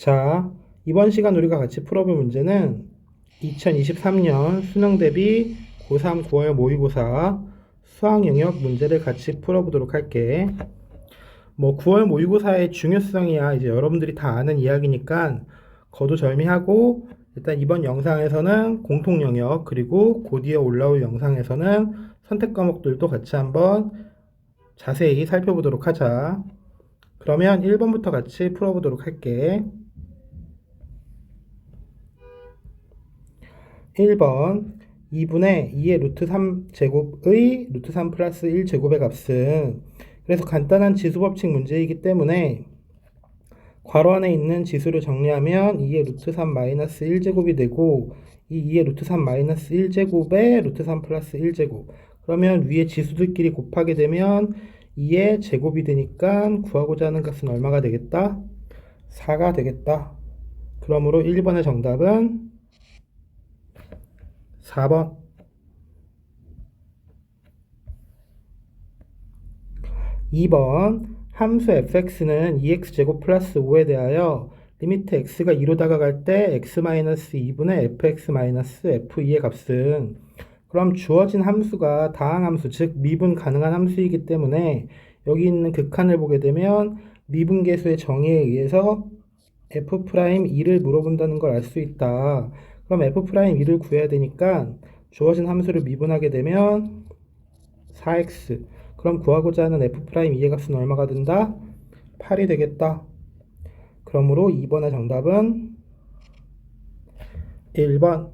자, 이번 시간 우리가 같이 풀어볼 문제는 2023년 수능 대비 고3 9월 모의고사 수학 영역 문제를 같이 풀어보도록 할게. 9월 모의고사의 중요성이야 이제 여러분들이 다 아는 이야기니까 거두절미하고 일단 이번 영상에서는 공통 영역 그리고 그 뒤에 올라올 영상에서는 선택 과목들도 같이 한번 자세히 살펴보도록 하자. 그러면 1번부터 같이 풀어보도록 할게. 1번 2분의 2의 루트 3 제곱의 루트 3 플러스 1 제곱의 값은 그래서 간단한 지수법칙 문제이기 때문에 괄호 안에 있는 지수를 정리하면 2의 루트 3 마이너스 1제곱이 되고 이 2의 루트 3 마이너스 1제곱에 루트 3 플러스 1제곱 그러면 위에 지수들끼리 곱하게 되면 2의 제곱이 되니까 구하고자 하는 값은 얼마가 되겠다? 4가 되겠다. 그러므로 1번의 정답은 4번. 2번 함수 fx는 2x제곱 플러스 5에 대하여 리미트 x가 2로 다가갈 때 x-2분의 fx-f2의 값은 그럼 주어진 함수가 다항함수 즉 미분 가능한 함수이기 때문에 여기 있는 극한을 보게 되면 미분계수의 정의에 의해서 f'2를 물어본다는 걸 알 수 있다. 그럼 f'2를 구해야 되니까 주어진 함수를 미분하게 되면 4x 그럼 구하고자 하는 f'2의 값은 얼마가 된다? 8이 되겠다. 그러므로 2번의 정답은 1번.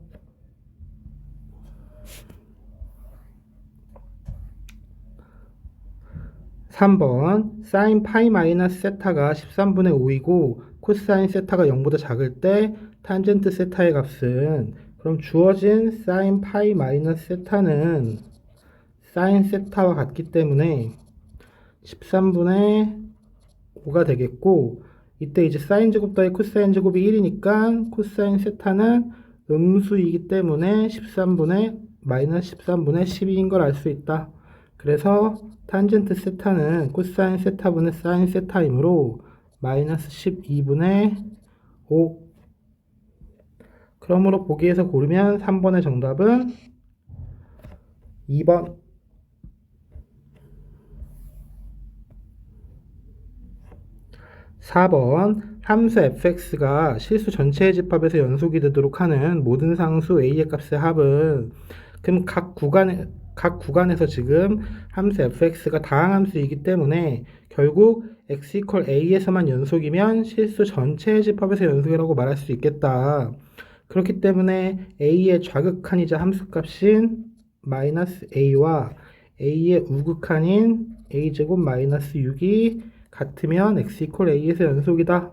3번 사인 파이 마이너스 세타가 13분의 5이고 코사인 세타가 0보다 작을 때 탄젠트 세타의 값은 그럼 주어진 사인 파이 마이너스 세타는 사인 세타와 같기 때문에 13분의 5가 되겠고 이때 이제 사인 제곱 더하기 코사인 제곱이 1이니까 코사인 세타는 음수이기 때문에 13분의 마이너스 13분의 12인 걸 알 수 있다. 그래서 탄젠트 세타는 코사인 세타분의 사인 세타이므로 마이너스 12분의 5. 그러므로 보기에서 고르면 3번의 정답은 2번. 4번 함수 fx가 실수 전체의 집합에서 연속이 되도록 하는 모든 상수 a의 값의 합은 그럼 각 구간에서 지금 함수 fx가 다항함수이기 때문에 결국 x = a에서만 연속이면 실수 전체의 집합에서 연속이라고 말할 수 있겠다. 그렇기 때문에 a의 좌극한이자 함수값인 마이너스 a와 a의 우극한인 a제곱 마이너스 6이 같으면 x = a에서 연속이다.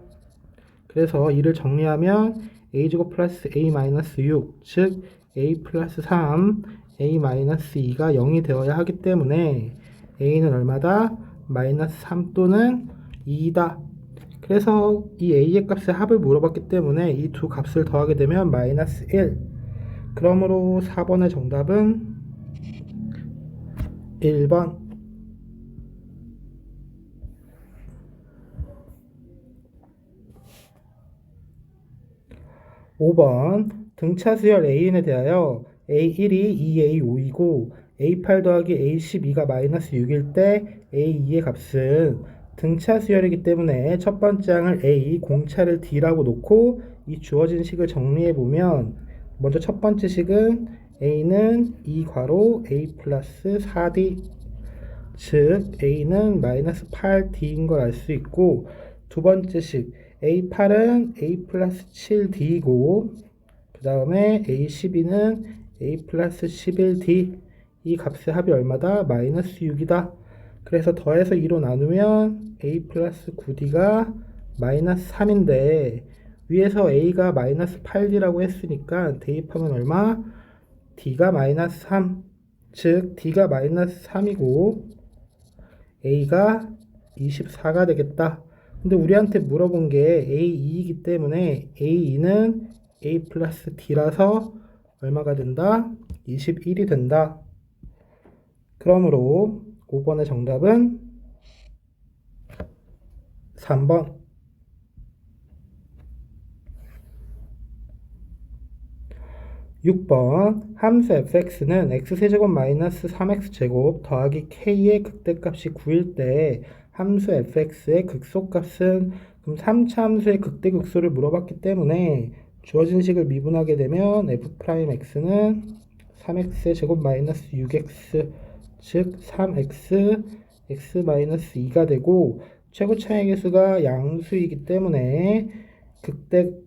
그래서 이를 정리하면 a제곱 플러스 a 마이너스 6, 즉 a 플러스 3, a 마이너스 2가 0이 되어야 하기 때문에 a는 얼마다? 마이너스 3 또는 2이다. 그래서 이 a의 값의 합을 물어봤기 때문에 이 두 값을 더하게 되면 마이너스 1. 그러므로 4번의 정답은 1번. 5번 등차 수열 An에 대하여 A1이 2A5이고 A8 더하기 A12가 마이너스 6일 때 A2의 값은 등차 수열이기 때문에 첫 번째 항을 A, 공차를 D라고 놓고 이 주어진 식을 정리해보면 먼저 첫 번째 식은 A는 2 괄호 A 플러스 4D 즉 A는 마이너스 8D인 걸 알 수 있고 두 번째 식 A8은 A 플러스 7D이고 그 다음에 A12는 A 플러스 11D 이 값의 합이 얼마다? 마이너스 6이다. 그래서 더해서 2로 나누면 A 플러스 9D가 마이너스 3인데 위에서 A가 마이너스 8D라고 했으니까 대입하면 얼마? D가 마이너스 3 즉 D가 마이너스 3이고 A가 24가 되겠다. 근데 우리한테 물어본 게 A2이기 때문에 A2는 A 플러스 D라서 얼마가 된다? 21이 된다. 그러므로 5번의 정답은 3번. 6번 함수 fx는 x세제곱 마이너스 3x제곱 더하기 k의 극대값이 9일 때 함수 fx의 극소값은 그럼 3차 함수의 극대극소를 물어봤기 때문에 주어진 식을 미분하게 되면 f'x는 3x의 제곱 마이너스 6x 즉 3x x 마이너스 2가 되고 최고 차익의 수가 양수이기 때문에 극대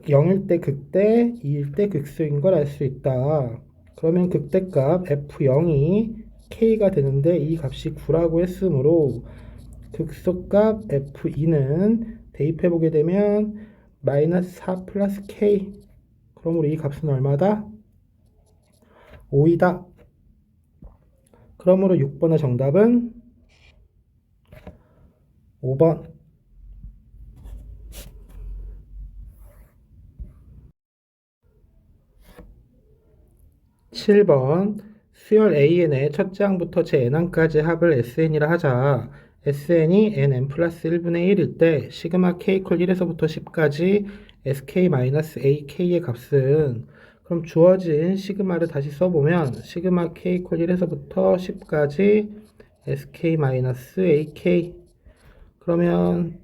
0일 때 극대, 2일 때 극소인 걸 알 수 있다. 그러면 극대값 f0이 k가 되는데 이 값이 9라고 했으므로 극소값 f2는 대입해보게 되면 마이너스 4 플러스 k. 그러므로 이 값은 얼마다? 5이다. 그러므로 6번의 정답은 5번. 7번 수열 AN의 첫째 항부터 제 n항까지 합을 SN이라 하자. SN이 nn 플러스 1분의 1일 때 시그마 k 콜 1에서부터 10까지 sk-ak의 값은 그럼 주어진 시그마를 다시 써보면 시그마 k 콜 1에서부터 10까지 sk-ak 그러면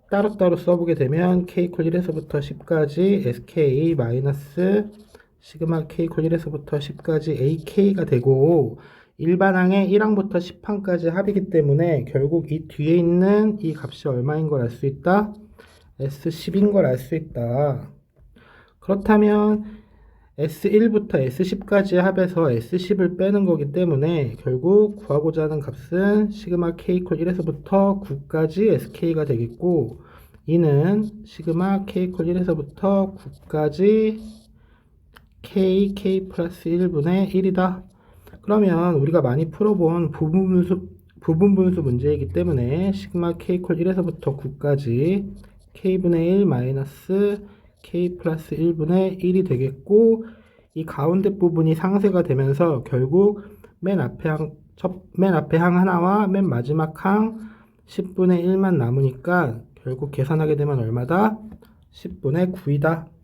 따로따로 써보게 되면 k 콜 1에서부터 10까지 sk 마이너스 시그마 k 콜 1에서부터 10까지 ak가 되고 일반항의 1항부터 10항까지 합이기 때문에 결국 이 뒤에 있는 이 값이 얼마인 걸 알 수 있다? S10인 걸 알 수 있다. 그렇다면 S1부터 S10까지 합해서 S10을 빼는 거기 때문에 결국 구하고자 하는 값은 시그마 k 콜 1에서부터 9까지 sk가 되겠고 이는 시그마 k 콜 1에서부터 9까지 k 플러스 1분의 1이다. 그러면 우리가 많이 풀어본 부분분수 문제이기 때문에 시그마 k 콜 1에서부터 9까지 k분의 1 마이너스 k 플러스 1분의 1이 되겠고 이 가운데 부분이 상쇄가 되면서 결국 맨 앞에 항 하나와 맨 마지막 항 10분의 1만 남으니까 결국 계산하게 되면 얼마다? 10분의 9이다.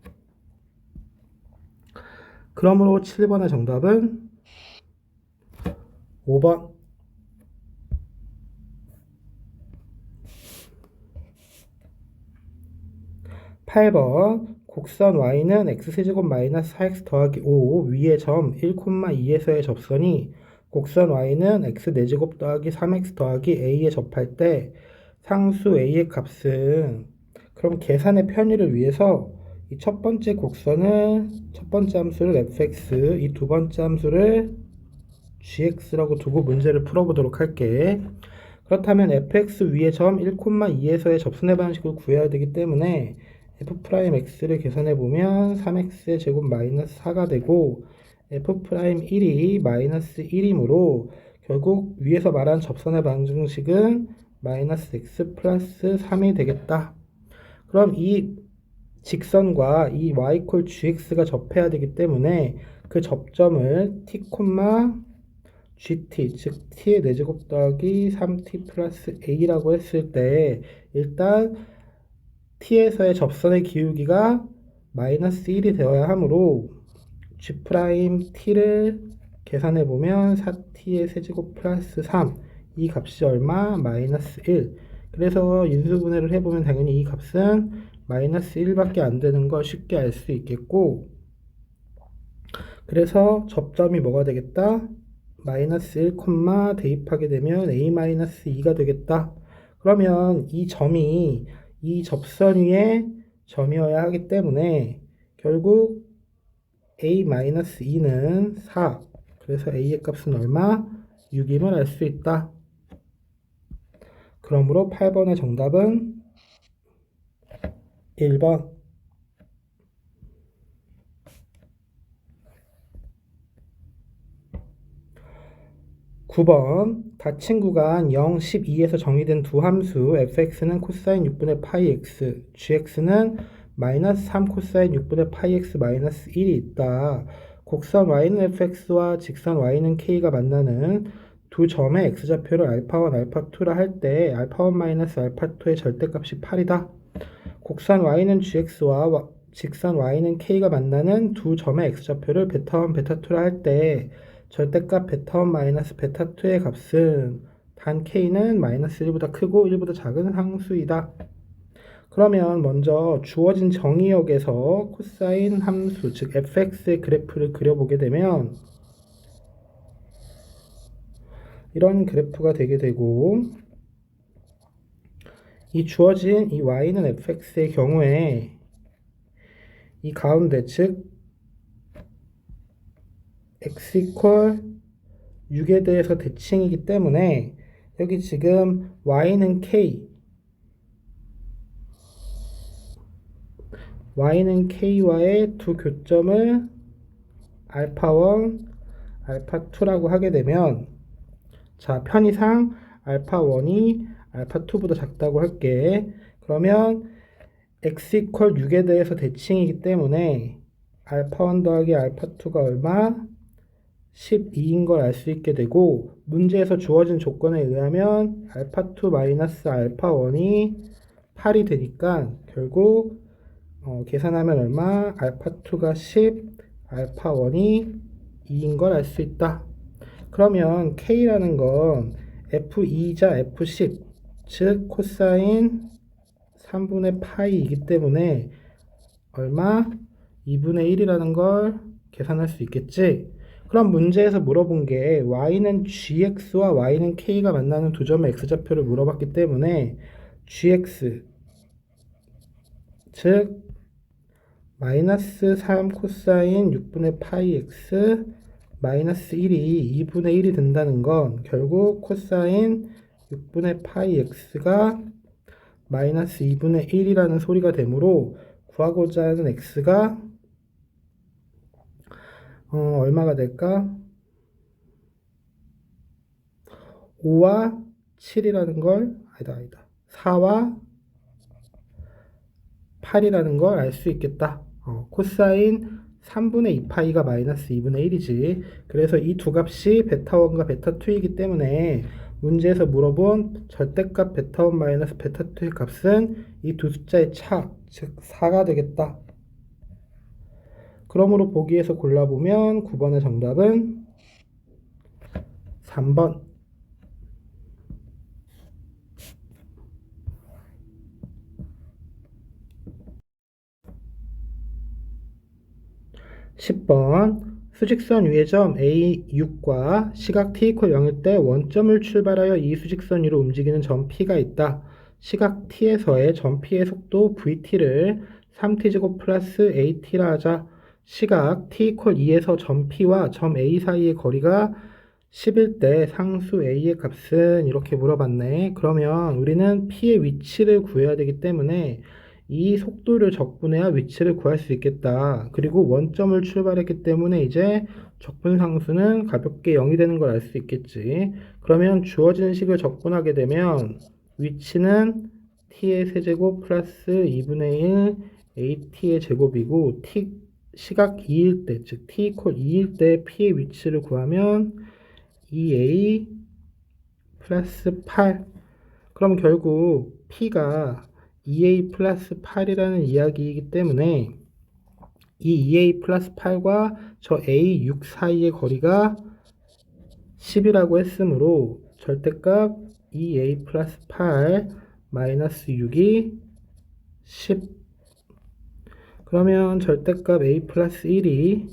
그러므로 7번의 정답은 5번. 8번 곡선 y는 x세제곱 마이너스 4x 더하기 5 위의 점 1,2에서의 접선이 곡선 y는 x 4제곱 더하기 3x 더하기 a에 접할 때 상수 a의 값은 그럼 계산의 편의를 위해서 이 첫 번째 곡선을 첫 번째 함수를 fx 이 두 번째 함수를 gx라고 두고 문제를 풀어보도록 할게. 그렇다면 fx 위의 점 1,2에서의 접선의 방식을 구해야 되기 때문에 f'x를 계산해보면 3x의 제곱 마이너스 4가 되고 f'1이 마이너스 1이므로 결국 위에서 말한 접선의 방정식은 마이너스 x 플러스 3이 되겠다. 그럼 이 직선과 이 y 콜 gx가 접해야 되기 때문에 그 접점을 t, gt 즉 t의 4제곱 더하기 3t 플러스 a라고 했을 때 일단 t에서의 접선의 기울기가 마이너스 1이 되어야 하므로 g't를 계산해보면 4t의 세제곱 플러스 3 이 값이 얼마? 마이너스 1. 그래서 인수분해를 해보면 당연히 이 값은 마이너스 1밖에 안 되는 걸 쉽게 알 수 있겠고 그래서 접점이 뭐가 되겠다? 마이너스 1, 대입하게 되면 a-2가 되겠다. 그러면 이 점이 이 접선 위에 점이어야 하기 때문에 결국 a-2는 4. 그래서 a의 값은 얼마? 6임을 알 수 있다. 그러므로 8번의 정답은 1번. 9번 닫힌 구간 0, 12에서 정의된 두 함수 fx는 코사인 6분의 파이 x, gx는 마이너스 3 코사인 6분의 파이 x 마이너스 1이 있다. 곡선 y는 fx와 직선 y는 k가 만나는 두 점의 x좌표를 알파1, 알파2라 할 때 알파1 마이너스 알파2의 절대값이 8이다. 곡선 y는 gx와 직선 y는 k가 만나는 두 점의 x좌표를 베타1, 베타2라 할 때 절대값 베타1 마이너스 베타2의 값은 단 k는 마이너스 1보다 크고 1보다 작은 상수이다. 그러면 먼저 주어진 정의역에서 코사인 함수, 즉 fx의 그래프를 그려보게 되면 이런 그래프가 되게 되고, 이 주어진 이 y는 fx의 경우에 이 가운데 즉 x 이퀄 6에 대해서 대칭이기 때문에 여기 지금 y는 k와의 두 교점을 알파1, 알파2라고 하게 되면, 자, 편의상 알파1이 알파2보다 작다고 할게. 그러면 x 이퀄 6에 대해서 대칭이기 때문에 알파1 더하기 알파2가 얼마? 12인 걸 알 수 있게 되고, 문제에서 주어진 조건에 의하면 알파2 마이너스 알파1이 8이 되니까 결국 계산하면 얼마? 알파2가 10, 알파1이 2인 걸 알 수 있다. 그러면 K라는 건 F2이자 F10, 즉 코사인 3분의 파이이기 때문에 얼마? 2분의 1이라는 걸 계산할 수 있겠지? 그럼 문제에서 물어본 게 y는 gx와 y는 k가 만나는 두 점의 x좌표를 물어봤기 때문에 gx, 즉 마이너스 3 코사인 6분의 파이 x 마이너스 1이 2분의 1이 된다는 건 결국 코사인 6분의 파이 x가 마이너스 2분의 1이라는 소리가 되므로 구하고자 하는 x가 얼마가 될까? 5와 7이라는 걸, 아니다. 4와 8이라는 걸 알 수 있겠다. 코사인 3분의 2파이가 마이너스 2분의 1이지. 그래서 이 두 값이 베타1과 베타2이기 때문에 문제에서 물어본 절대값 베타1 마이너스 베타2의 값은 이 두 숫자의 차, 즉 4가 되겠다. 그러므로 보기에서 골라보면 9번의 정답은 3번. 10번 수직선 위의 점 A6과 시각 t = 0일 때 원점을 출발하여 이 수직선 위로 움직이는 점 P가 있다. 시각 t에서의 점 P의 속도 vt를 3t제곱 플러스 at라 하자. 시각 t = 2에서 점 P와 점 A 사이의 거리가 10일 때 상수 A의 값은 이렇게 물어봤네. 그러면 우리는 P의 위치를 구해야 되기 때문에 이 속도를 적분해야 위치를 구할 수 있겠다. 그리고 원점을 출발했기 때문에 이제 적분상수는 가볍게 0이 되는 걸 알 수 있겠지. 그러면 주어진 식을 적분하게 되면 위치는 t의 세제곱 플러스 2분의 1 at의 제곱이고 시각 2일 때, 즉 t = 2일 때 p의 위치를 구하면 2a 플러스 8. 그럼 결국 p가 2a 플러스 8이라는 이야기이기 때문에 이 2a 플러스 8과 저 a6 사이의 거리가 10이라고 했으므로 절대값 2a 플러스 8 마이너스 6이 10. 그러면 절대값 a 플러스 1이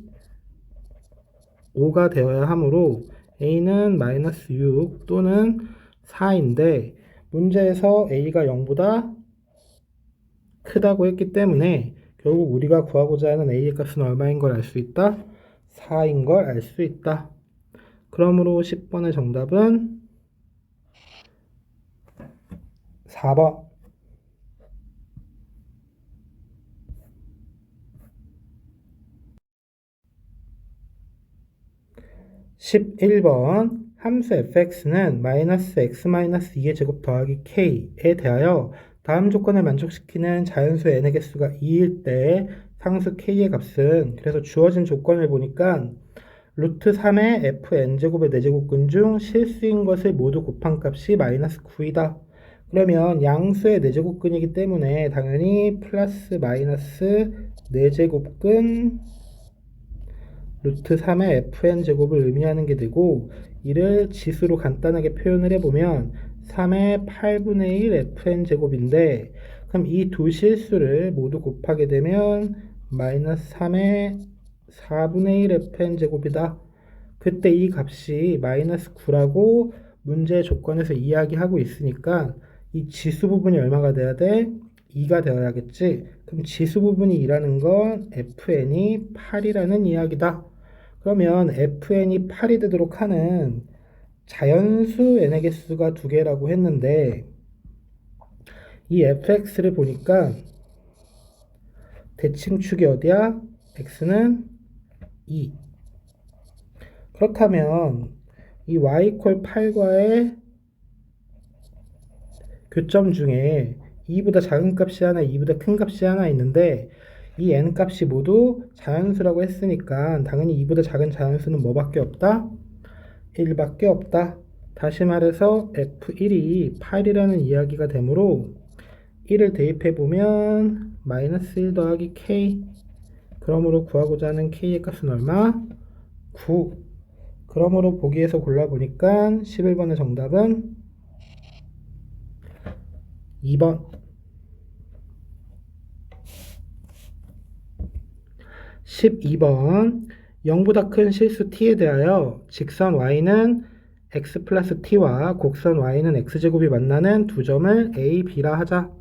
5가 되어야 하므로 a는 마이너스 6 또는 4인데 문제에서 a가 0보다 크다고 했기 때문에 결국 우리가 구하고자 하는 a의 값은 얼마인 걸 알 수 있다? 4인 걸 알 수 있다. 그러므로 10번의 정답은 4번. 11번 함수 fx는 마이너스 x 마이너스 2의 제곱 더하기 k에 대하여 다음 조건을 만족시키는 자연수 n의 개수가 2일 때 상수 k의 값은, 그래서 주어진 조건을 보니까 루트 3의 fn제곱의 4제곱근 중 실수인 것을 모두 곱한 값이 마이너스 9이다. 그러면 양수의 4제곱근이기 때문에 당연히 플러스 마이너스 4제곱근 루트 3의 fn 제곱을 의미하는 게 되고, 이를 지수로 간단하게 표현을 해보면 3의 8분의 1 fn 제곱인데, 그럼 이 두 실수를 모두 곱하게 되면 마이너스 3의 4분의 1 fn 제곱이다. 그때 이 값이 마이너스 9라고 문제 조건에서 이야기하고 있으니까 이 지수 부분이 얼마가 돼야 돼? 2가 되어야겠지. 그럼 지수 부분이 2라는 건 fn이 8이라는 이야기다. 그러면 fn이 8이 되도록 하는 자연수 n의 개수가 두 개라고 했는데, 이 fx를 보니까 대칭축이 어디야? x는 2. 그렇다면 이 y 이퀄 8과의 교점 중에 2보다 작은 값이 하나, 2보다 큰 값이 하나 있는데, 이 n 값이 모두 자연수라고 했으니까 당연히 2보다 작은 자연수는 뭐밖에 없다? 1밖에 없다. 다시 말해서 f1이 8이라는 이야기가 되므로 1을 대입해보면 마이너스 1 더하기 k, 그러므로 구하고자 하는 k의 값은 얼마? 9. 그러므로 보기에서 골라보니까 11번의 정답은 2번. 12번. 0보다 큰 실수 t에 대하여 직선 y는 x 플러스 t와 곡선 y는 x제곱이 만나는 두 점을 a, b라 하자.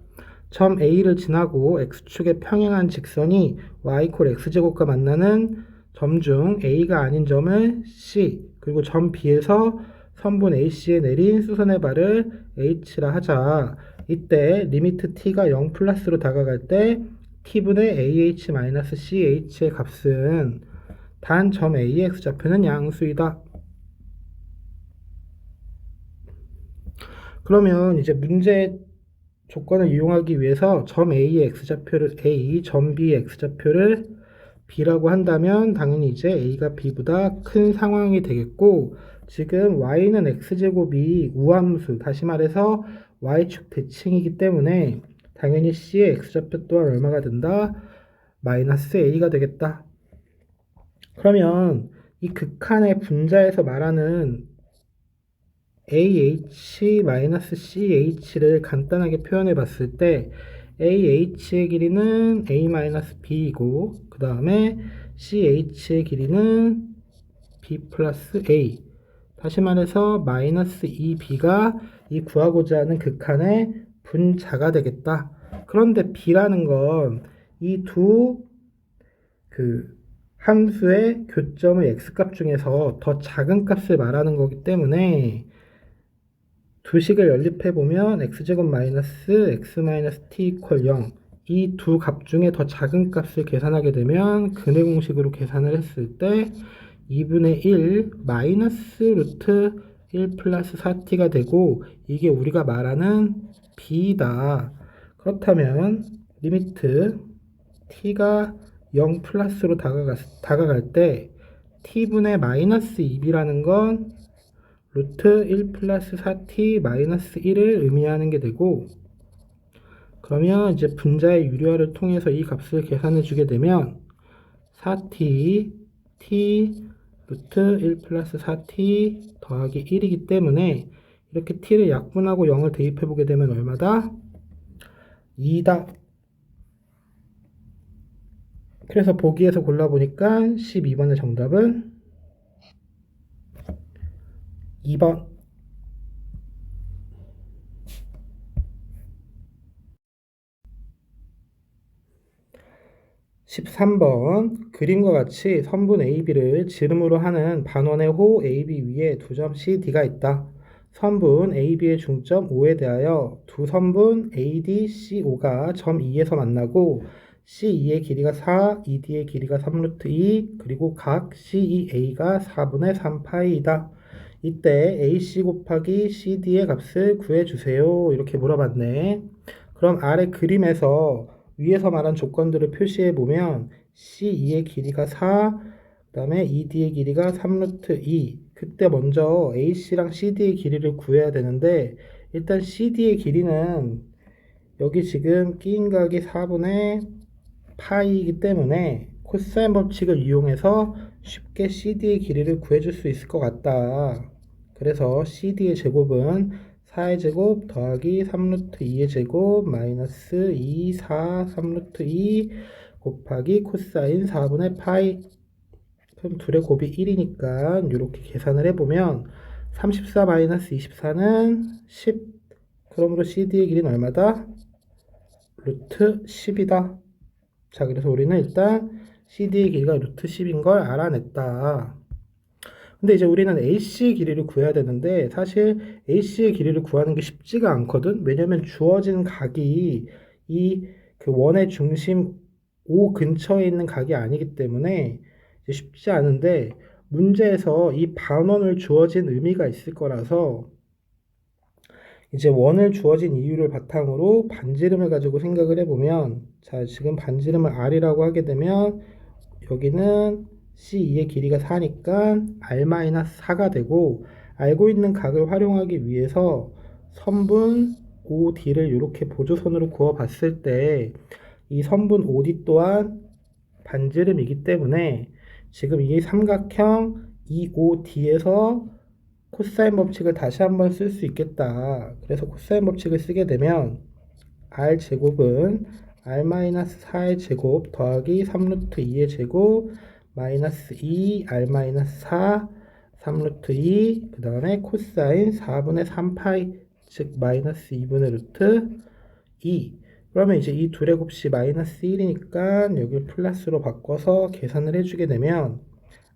점 a를 지나고 x축에 평행한 직선이 y 이퀄 x제곱과 만나는 점 중 a가 아닌 점을 c, 그리고 점 b에서 선분 ac에 내린 수선의 발을 h라 하자. 이때 리미트 t가 0 플러스로 다가갈 때 t분의 ah-ch의 값은 단 점 a의 x좌표는 양수이다. 그러면 이제 문제 조건을 이용하기 위해서 점 a의 x좌표를 a, 점 b의 x좌표를 b라고 한다면 당연히 이제 a가 b보다 큰 상황이 되겠고, 지금 y는 x제곱이 우함수, 다시 말해서 y축 대칭이기 때문에 당연히 c의 x좌표 또한 얼마가 된다? 마이너스 a가 되겠다. 그러면 이 극한의 분자에서 말하는 AH-CH를 간단하게 표현해 봤을 때 AH의 길이는 A-B이고, 그 다음에 CH의 길이는 B 플러스 A. 다시 말해서 마이너스 2B가 이 구하고자 하는 극한의 분자가 되겠다. 그런데 B라는 건 이 두 함수의 교점의 x값 중에서 더 작은 값을 말하는 거기 때문에 두 식을 연립해보면 x제곱 마이너스 x 마이너스 t 이퀄 0, 이 두 값 중에 더 작은 값을 계산하게 되면 근해 공식으로 계산을 했을 때 2분의 1 마이너스 루트 1 플러스 4t가 되고, 이게 우리가 말하는 b다. 그렇다면 리미트 t가 0 플러스로 다가갈 때 t분의 마이너스 2b라는 건 루트 1 플러스 4t 마이너스 1을 의미하는 게 되고, 그러면 이제 분자의 유리화를 통해서 이 값을 계산해 주게 되면 4t t 루트 1 플러스 4t 더하기 1이기 때문에 이렇게 t를 약분하고 0을 대입해 보게 되면 얼마다? 2다. 그래서 보기에서 골라보니까 12번의 정답은 2번. 13번. 그림과 같이 선분 AB를 지름으로 하는 반원의 호 AB 위에 두 점 CD가 있다. 선분 AB의 중점 O에 대하여 두 선분 AD, CO가 점 E에서 만나고 CE의 길이가 4, ED의 길이가 3루트 2, 그리고 각 CEA가 4분의 3파이이다. 이때 AC 곱하기 CD의 값을 구해주세요. 이렇게 물어봤네. 그럼 아래 그림에서 위에서 말한 조건들을 표시해 보면 CE의 길이가 4, 그 다음에 ED의 길이가 3루트 2. 그때 먼저 AC랑 CD의 길이를 구해야 되는데, 일단 CD의 길이는 여기 지금 끼인 각이 4분의 파이이기 때문에 코사인 법칙을 이용해서 쉽게 CD의 길이를 구해줄 수 있을 것 같다. 그래서 CD의 제곱은 4의 제곱 더하기 3루트 2의 제곱 마이너스 2, 4, 3루트 2 곱하기 코사인 4분의 파이. 그럼 둘의 곱이 1이니까 이렇게 계산을 해보면 34 마이너스 24는 10. 그러므로 CD의 길이는 얼마다? 루트 10이다. 자, 그래서 우리는 일단 CD의 길이가 루트 10인 걸 알아냈다. 근데 이제 우리는 AC의 길이를 구해야 되는데 사실 AC의 길이를 구하는 게 쉽지가 않거든. 왜냐면 주어진 각이 이 그 원의 중심 O 근처에 있는 각이 아니기 때문에 이제 쉽지 않은데 문제에서 이 반원을 주어진 의미가 있을 거라서 이제 원을 주어진 이유를 바탕으로 반지름을 가지고 생각을 해보면 자, 지금 반지름을 R이라고 하게 되면 여기는 C2의 길이가 4니까 R-4가 되고 알고 있는 각을 활용하기 위해서 선분 OD를 이렇게 보조선으로 그어 봤을 때 이 선분 OD 또한 반지름이기 때문에 지금 이 삼각형 EOD에서 코사인 법칙을 다시 한번 쓸 수 있겠다. 그래서 코사인 법칙을 쓰게 되면 R제곱은 R-4의 제곱 더하기 3루트 2의 제곱 마이너스 2 R-4 3루트 2 그 다음에 코사인 4분의 3파이 즉 마이너스 2분의 루트 2. 그러면 이제 이 둘의 곱이 마이너스 1이니까 여기 플러스로 바꿔서 계산을 해주게 되면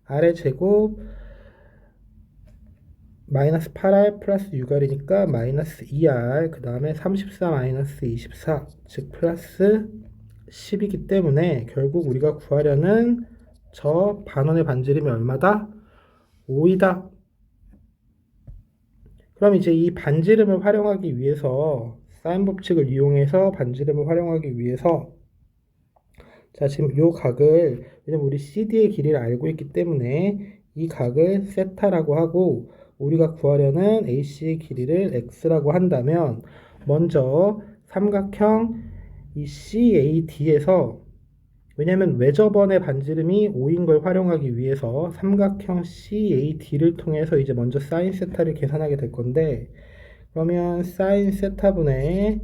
R의 제곱 마이너스 8R 플러스 6R이니까 마이너스 2R 그 다음에 34 마이너스 24 즉 플러스 10이기 때문에 결국 우리가 구하려는 저 반원의 반지름이 얼마다? 5이다. 그럼 이제 이 반지름을 활용하기 위해서 사인 법칙을 이용해서 반지름을 활용하기 위해서 자 지금 요 각을 왜냐면 우리 CD의 길이를 알고 있기 때문에 이 각을 세타라고 하고 우리가 구하려는 AC의 길이를 x라고 한다면 먼저 삼각형 이 CAD에서 왜냐면 외접원의 반지름이 5인 걸 활용하기 위해서 삼각형 CAD를 통해서 이제 먼저 사인 세타를 계산하게 될 건데 그러면 사인 세타분의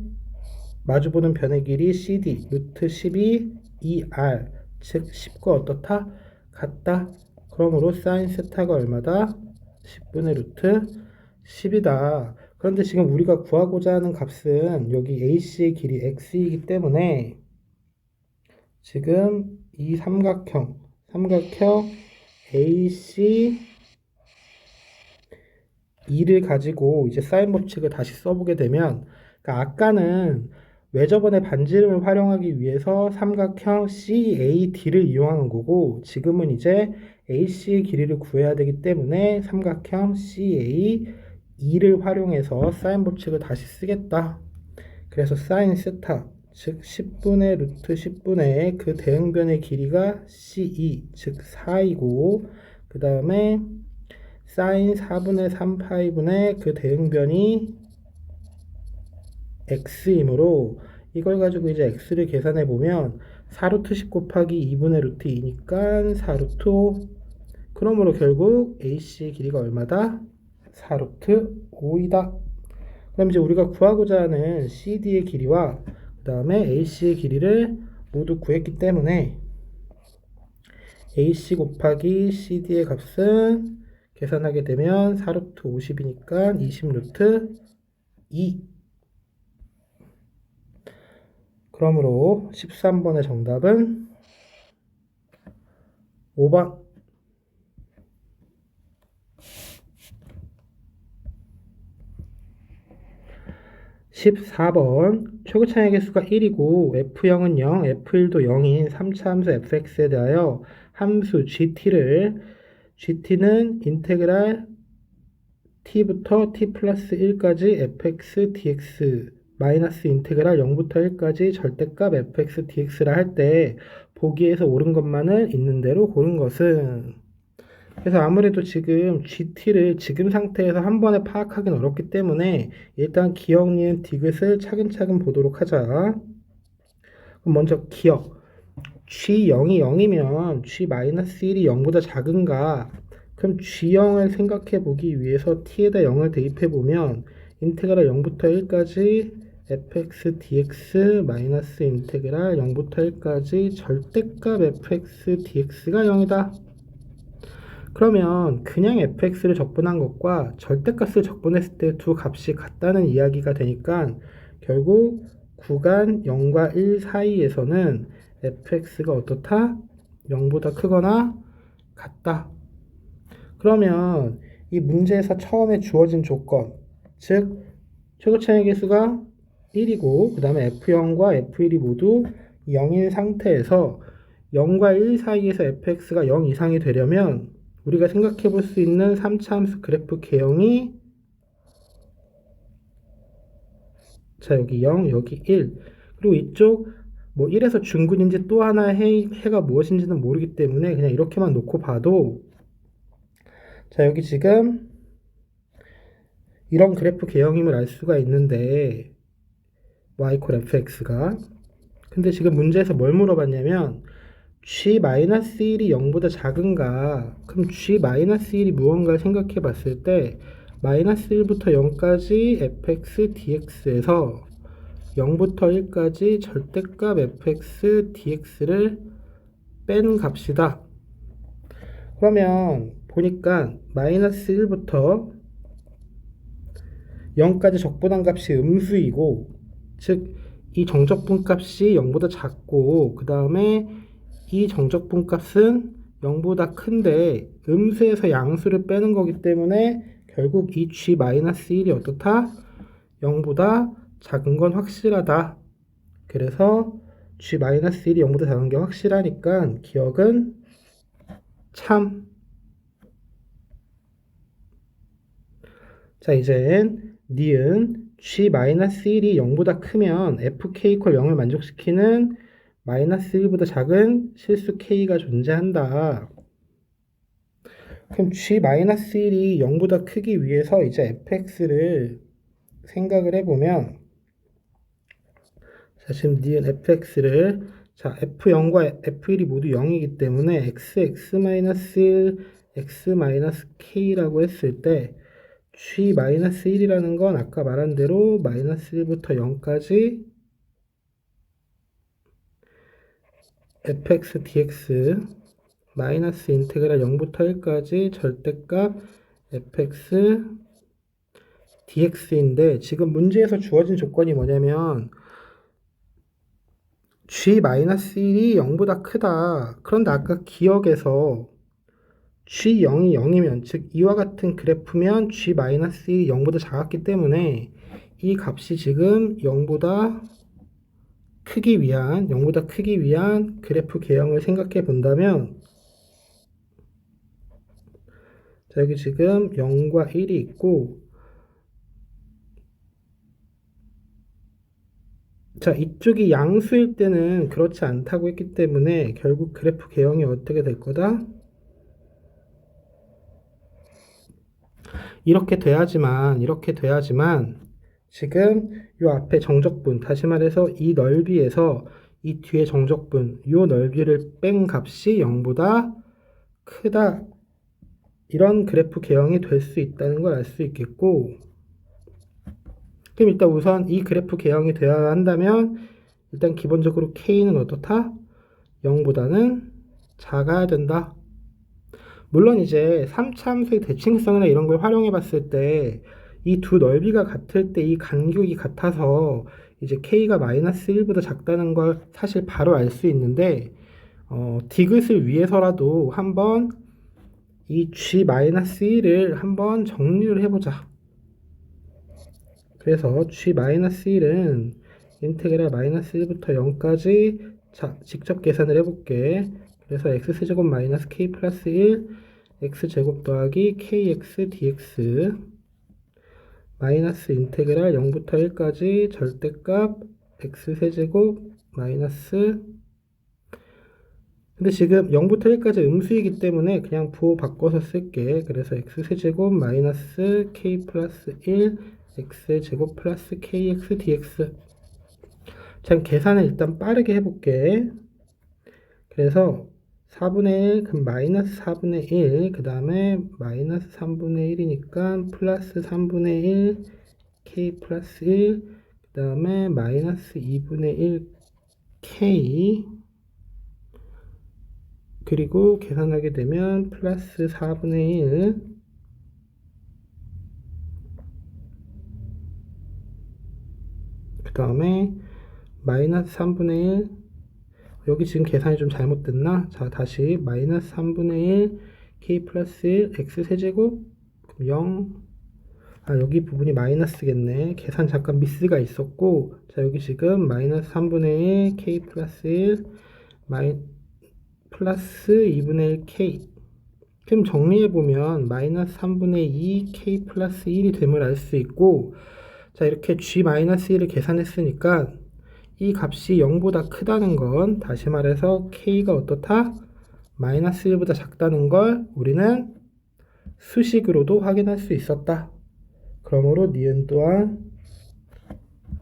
마주보는 변의 길이 CD 루트 12 2R 즉 10과 어떻다? 같다. 그러므로 사인 세타가 얼마다? 10분의 루트 10이다. 그런데 지금 우리가 구하고자 하는 값은 여기 AC의 길이 x이기 때문에 지금 이 삼각형 AC 2를 가지고 이제 사인 법칙을 다시 써보게 되면 그러니까 아까는 외접원의 반지름을 활용하기 위해서 삼각형 CAD를 이용하는 거고 지금은 이제 AC의 길이를 구해야 되기 때문에 삼각형 CAE를 활용해서 사인 법칙을 다시 쓰겠다. 그래서 사인 세타 즉 10분의 루트 10분의 그 대응변의 길이가 CE 즉 4이고 그 다음에 사인 4분의 3파이분의 그 대응변이 x이므로 이걸 가지고 이제 x를 계산해 보면 4루트 10 곱하기 2분의 루트 2니까 4루트 5 그러므로 결국 AC 길이가 얼마다? 4루트 5이다. 그럼 이제 우리가 구하고자 하는 CD의 길이와 그 다음에 AC의 길이를 모두 구했기 때문에 AC 곱하기 CD의 값은 계산하게 되면 4루트 50이니까 20루트 2. 그러므로 13번의 정답은 5번. 14번 최고차의 개수가 1이고 F0은 0, F1도 0인 3차 함수 fx에 대하여 함수 gt는 인테그랄 t부터 t 플러스 1까지 fx dx 마이너스 인테그랄 0부터 1까지 절대값 fx dx라 할 때 보기에서 옳은 것만을 있는 대로 고른 것은 그래서 아무래도 지금 GT를 지금 상태에서 한 번에 파악하기는 어렵기 때문에 일단 기억, 니은, 디귿을 차근차근 보도록 하자. 그럼 먼저 기억. G0이 0이면 G-1이 0보다 작은가? 그럼 G0을 생각해 보기 위해서 t에다 0을 대입해 보면 인테그랄 0부터 1까지 fx dx 마이너스 인테그랄 0부터 1까지 절대값 fx dx가 0이다. 그러면 그냥 fx를 적분한 것과 절대값을 적분했을 때 두 값이 같다는 이야기가 되니까 결국 구간 0과 1 사이에서는 fx가 어떻다? 0보다 크거나 같다. 그러면 이 문제에서 처음에 주어진 조건, 즉 최고차의 개수가 1이고 그 다음에 f0과 f1이 모두 0인 상태에서 0과 1 사이에서 fx가 0 이상이 되려면 우리가 생각해 볼 수 있는 3차 함수 그래프 개형이 자 여기 0, 여기 1 그리고 이쪽 뭐 1에서 중근인지 또 하나의 해가 무엇인지는 모르기 때문에 그냥 이렇게만 놓고 봐도 자 여기 지금 이런 그래프 개형임을 알 수가 있는데 y = fx가 근데 지금 문제에서 뭘 물어봤냐면 G-1이 0보다 작은가? 그럼 G-1이 무언가를 생각해 봤을 때 마이너스 1부터 0까지 fx dx에서 0부터 1까지 절대값 fx dx를 뺀 값이다. 그러면 보니까 마이너스 1부터 0까지 적분한 값이 음수이고 즉 이 정적분 값이 0보다 작고 그 다음에 이 정적분 값은 0보다 큰데 음수에서 양수를 빼는 거기 때문에 결국 이 G-1이 어떻다? 0보다 작은 건 확실하다. 그래서 G-1이 0보다 작은 게 확실하니까 기억은 참. 자, 이젠 니은 G-1이 0보다 크면 fk = 0을 만족시키는 마이너스 1보다 작은 실수 k가 존재한다. 그럼 G-1이 0보다 크기 위해서 이제 fx를 생각을 해보면 자, 지금 니은 fx를 자, f0과 f1이 모두 0이기 때문에 x-1, x-k라고 했을 때 G-1이라는 건 아까 말한 대로 마이너스 1부터 0까지 fx dx 마이너스 인테그랄 0부터 1까지 절대값 fx dx인데 지금 문제에서 주어진 조건이 뭐냐면 G-1이 0보다 크다. 그런데 아까 기억에서 G0이 0이면 즉 이와 같은 그래프면 G-1이 0보다 작았기 때문에 이 값이 지금 0보다 크기 위한 그래프 개형을 생각해 본다면 자 여기 지금 0과 1이 있고 자 이쪽이 양수일 때는 그렇지 않다고 했기 때문에 결국 그래프 개형이 어떻게 될 거다? 이렇게 돼야지만 지금 요 앞에 정적분 다시 말해서 이 넓이에서 이 뒤에 정적분 요 넓이를 뺀 값이 0보다 크다 이런 그래프 개형이 될 수 있다는 걸 알 수 있겠고 그럼 일단 우선 이 그래프 개형이 되어야 한다면 일단 기본적으로 K는 어떻다? 0보다는 작아야 된다. 물론 이제 3차 함수의 대칭성이나 이런 걸 활용해 봤을 때 이 두 넓이가 같을 때 이 간격이 같아서 이제 K가 마이너스 1보다 작다는 걸 사실 바로 알 수 있는데 디귿을 위해서라도 한번 이 G-1을 한번 정리를 해보자. 그래서 G-1은 인테그랄 마이너스 1부터 0까지 자, 직접 계산을 해볼게. 그래서 x제곱 마이너스 k 플러스 1 x제곱 더하기 kx dx 마이너스 인테그랄 0부터 1까지 절대값 x세제곱 마이너스 근데 지금 0부터 1까지 음수이기 때문에 그냥 부호 바꿔서 쓸게. 그래서 x세제곱 마이너스 k 플러스 1 x제곱 플러스 kx dx 자, 계산을 일단 빠르게 해볼게. 그래서 4분의 1, 그럼 마이너스 4분의 1, 그 다음에 마이너스 3분의 1이니까 플러스 3분의 1, k 플러스 1, 그 다음에 마이너스 2분의 1, k, 그리고 계산하게 되면 플러스 4분의 1, 그 다음에 마이너스 3분의 1, 여기 지금 계산이 좀 잘못됐나? 자, 다시 마이너스 3분의 1, k 플러스 1, x 세제곱, 그럼 0. 아, 여기 부분이 마이너스겠네. 계산 잠깐 미스가 있었고, 자, 여기 지금 마이너스 3분의 1, k 플러스 1, 플러스 2분의 1, k. 그럼 정리해보면 마이너스 3분의 2, k 플러스 1이 됨을 알 수 있고, 자, 이렇게 g 마이너스 1을 계산했으니까, 이 값이 0보다 크다는 건 다시 말해서 k가 어떻다? 마이너스 1보다 작다는 걸 우리는 수식으로도 확인할 수 있었다. 그러므로 니은 또한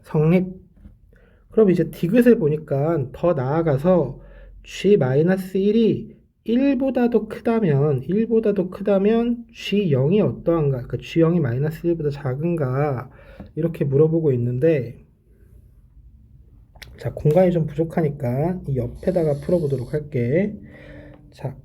성립. 그럼 이제 디귿을 보니까 더 나아가서 g-1이 1보다도 크다면 g0이 어떠한가? 그러니까 g0이 마이너스 1보다 작은가? 이렇게 물어보고 있는데, 자, 공간이 좀 부족하니까 이 옆에다가 풀어보도록 할게. 자,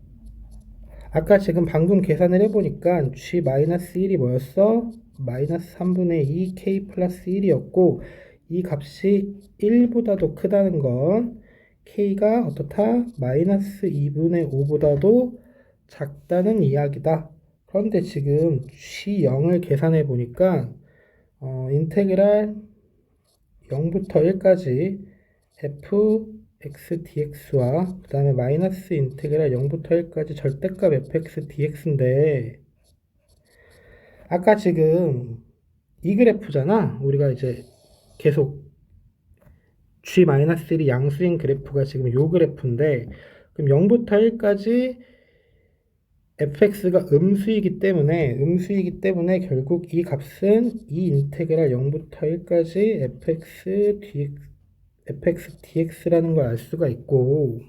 아까 지금 방금 계산을 해보니까 g-1이 뭐였어? 마이너스 3분의 2 k 플러스 1이었고, 이 값이 1보다도 크다는 건 k가 어떻다? 마이너스 2분의 5보다도 작다는 이야기다. 그런데 지금 g0을 계산해 보니까 인테그랄 0부터 1까지 fx dx와 그 다음에 마이너스 인테그랄 0부터 1까지 절대값 fx dx인데, 아까 지금 이 그래프잖아. 우리가 이제 계속 g-1이 양수인 그래프가 지금 요 그래프인데, 그럼 0부터 1까지 fx가 음수이기 때문에 결국 이 값은 이 인테그랄 0부터 1까지 fx dx라는 걸 알 수가 있고,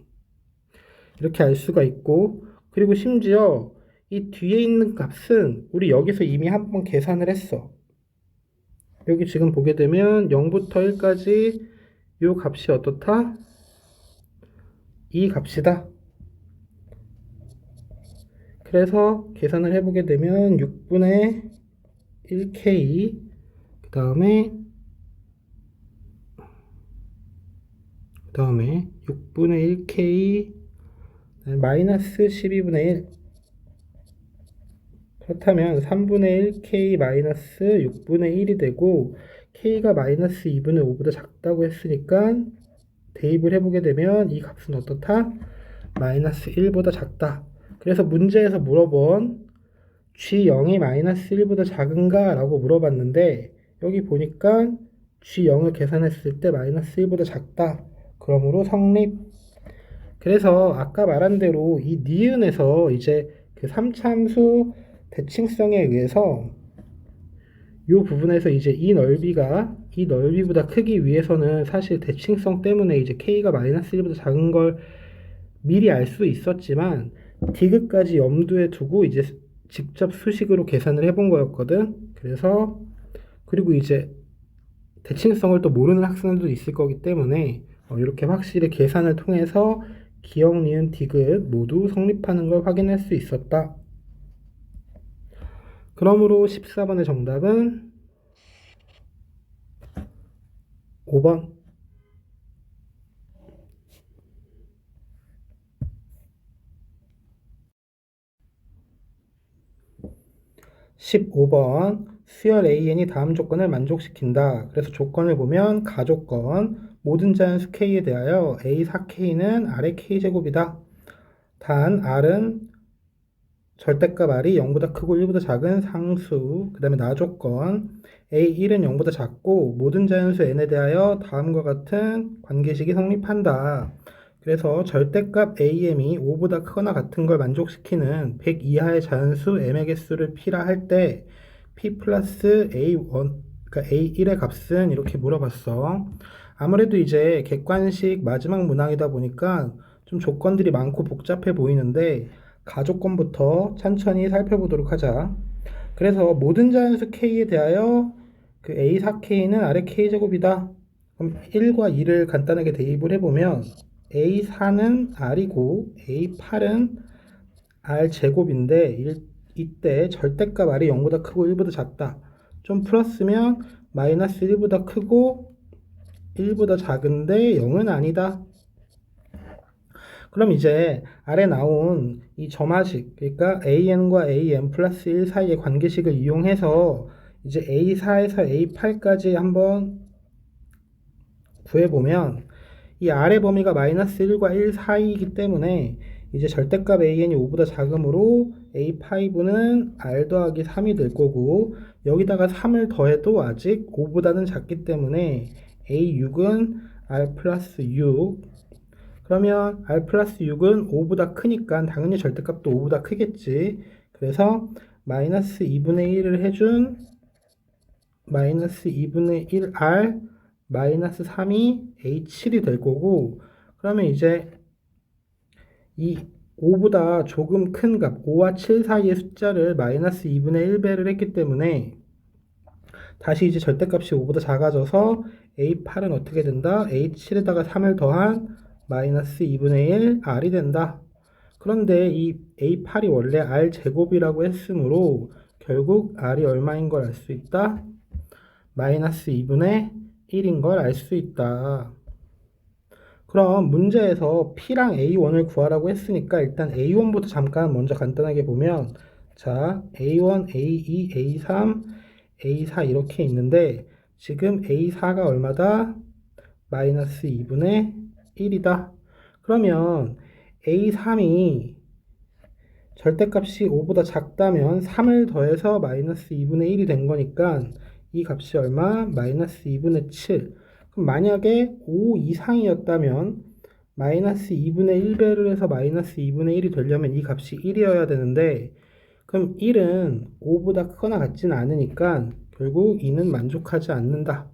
이렇게 알 수가 있고, 그리고 심지어 이 뒤에 있는 값은 우리 여기서 이미 한번 계산을 했어. 여기 지금 보게 되면 0부터 1까지 이 값이 어떻다? 이 값이다. 그래서 계산을 해보게 되면 6분의 1k, 그 다음에 6분의 1k 마이너스 12분의 1. 그렇다면 3분의 1k 마이너스 6분의 1이 되고, k가 마이너스 2분의 5보다 작다고 했으니까 대입을 해보게 되면 이 값은 어떻다? 마이너스 1보다 작다. 그래서 문제에서 물어본 g0이 마이너스 1보다 작은가? 라고 물어봤는데, 여기 보니까 g0을 계산했을 때 마이너스 1보다 작다. 그러므로 성립. 그래서 아까 말한 대로 이 니은에서 이제 그 3참수 대칭성에 의해서 이 부분에서 이제 이 넓이보다 크기 위해서는 사실 대칭성 때문에 이제 k가 마이너스 1보다 작은 걸 미리 알 수 있었지만, 디귿까지 염두에 두고 이제 직접 수식으로 계산을 해본 거였거든. 그래서 그리고 이제 대칭성을 또 모르는 학생들도 있을 거기 때문에 이렇게 확실히 계산을 통해서 기역, 니은, 디귿 모두 성립하는 걸 확인할 수 있었다. 그러므로 14번의 정답은 5번. 15번 수열 AN이 다음 조건을 만족시킨다. 그래서 조건을 보면 가조건 모든 자연수 K에 대하여 A 4K는 R의 K제곱이다. 단 R은 절대값 R이 0보다 크고 1보다 작은 상수. 그 다음에 나조건 A1은 0보다 작고 모든 자연수 N에 대하여 다음과 같은 관계식이 성립한다. 그래서 절대값 AM이 5보다 크거나 같은 걸 만족시키는 100 이하의 자연수 M의 개수를 P라 할 때 P 플러스 A1, 그러니까 A1의 값은 이렇게 물어봤어. 아무래도 이제 객관식 마지막 문항이다 보니까 좀 조건들이 많고 복잡해 보이는데 가조건부터 천천히 살펴보도록 하자. 그래서 모든 자연수 K에 대하여 그 A4K는 아래 K제곱이다. 그럼 1과 2를 간단하게 대입을 해보면 A4는 R이고 A8은 R제곱인데 이때 절대값 R이 0보다 크고 1보다 작다. 좀 풀었으면 마이너스 1보다 크고 1보다 작은데 0은 아니다. 그럼 이제 아래 나온 이 점화식, 그러니까 AN과 AN 플러스 1 사이의 관계식을 이용해서 이제 A4에서 A8까지 한번 구해보면 이 아래 범위가 마이너스 1과 1 사이이기 때문에 이제 절대값 AN이 5보다 작으므로 A5는 R 더하기 3이 될 거고 여기다가 3을 더해도 아직 5보다는 작기 때문에 A6은 R 플러스 6. 그러면 R 플러스 6은 5보다 크니까 당연히 절대값도 5보다 크겠지. 그래서 마이너스 2분의 1을 해준 마이너스 2분의 1R 마이너스 3이 A7이 될 거고 그러면 이제 이 5보다 조금 큰 값, 5와 7 사이의 숫자를 마이너스 2분의 1배를 했기 때문에 다시 이제 절대값이 5보다 작아져서 A8은 어떻게 된다? A7에다가 3을 더한 마이너스 2분의 1 R이 된다. 그런데 이 A8이 원래 R 제곱이라고 했으므로 결국 R이 얼마인 걸 알 수 있다? 마이너스 2분의 1인 걸 알 수 있다. 그럼 문제에서 P랑 A1을 구하라고 했으니까 일단 A1부터 잠깐 먼저 간단하게 보면 자 A1, A2, A3, A4 이렇게 있는데 지금 A4가 얼마다? 마이너스 2분의 1이다. 그러면 A3이 절대값이 5보다 작다면 3을 더해서 마이너스 2분의 1이 된 거니까 이 값이 얼마? 마이너스 2분의 7. 그럼 만약에 5 이상이었다면 마이너스 2분의 1배를 해서 마이너스 2분의 1이 되려면 이 값이 1이어야 되는데 그럼 1은 5보다 크거나 같지는 않으니까 결국 2는 만족하지 않는다.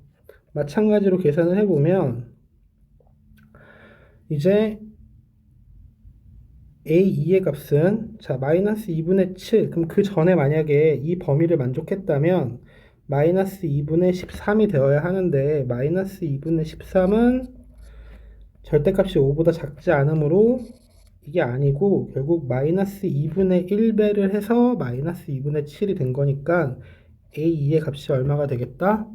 마찬가지로 계산을 해보면 이제 A2의 값은 자 마이너스 2분의 7 그럼 그 전에 만약에 이 범위를 만족했다면 마이너스 2분의 13이 되어야 하는데 마이너스 2분의 13은 절대값이 5보다 작지 않으므로 이게 아니고 결국 마이너스 2분의 1배를 해서 마이너스 2분의 7이 된 거니까 A2의 값이 얼마가 되겠다?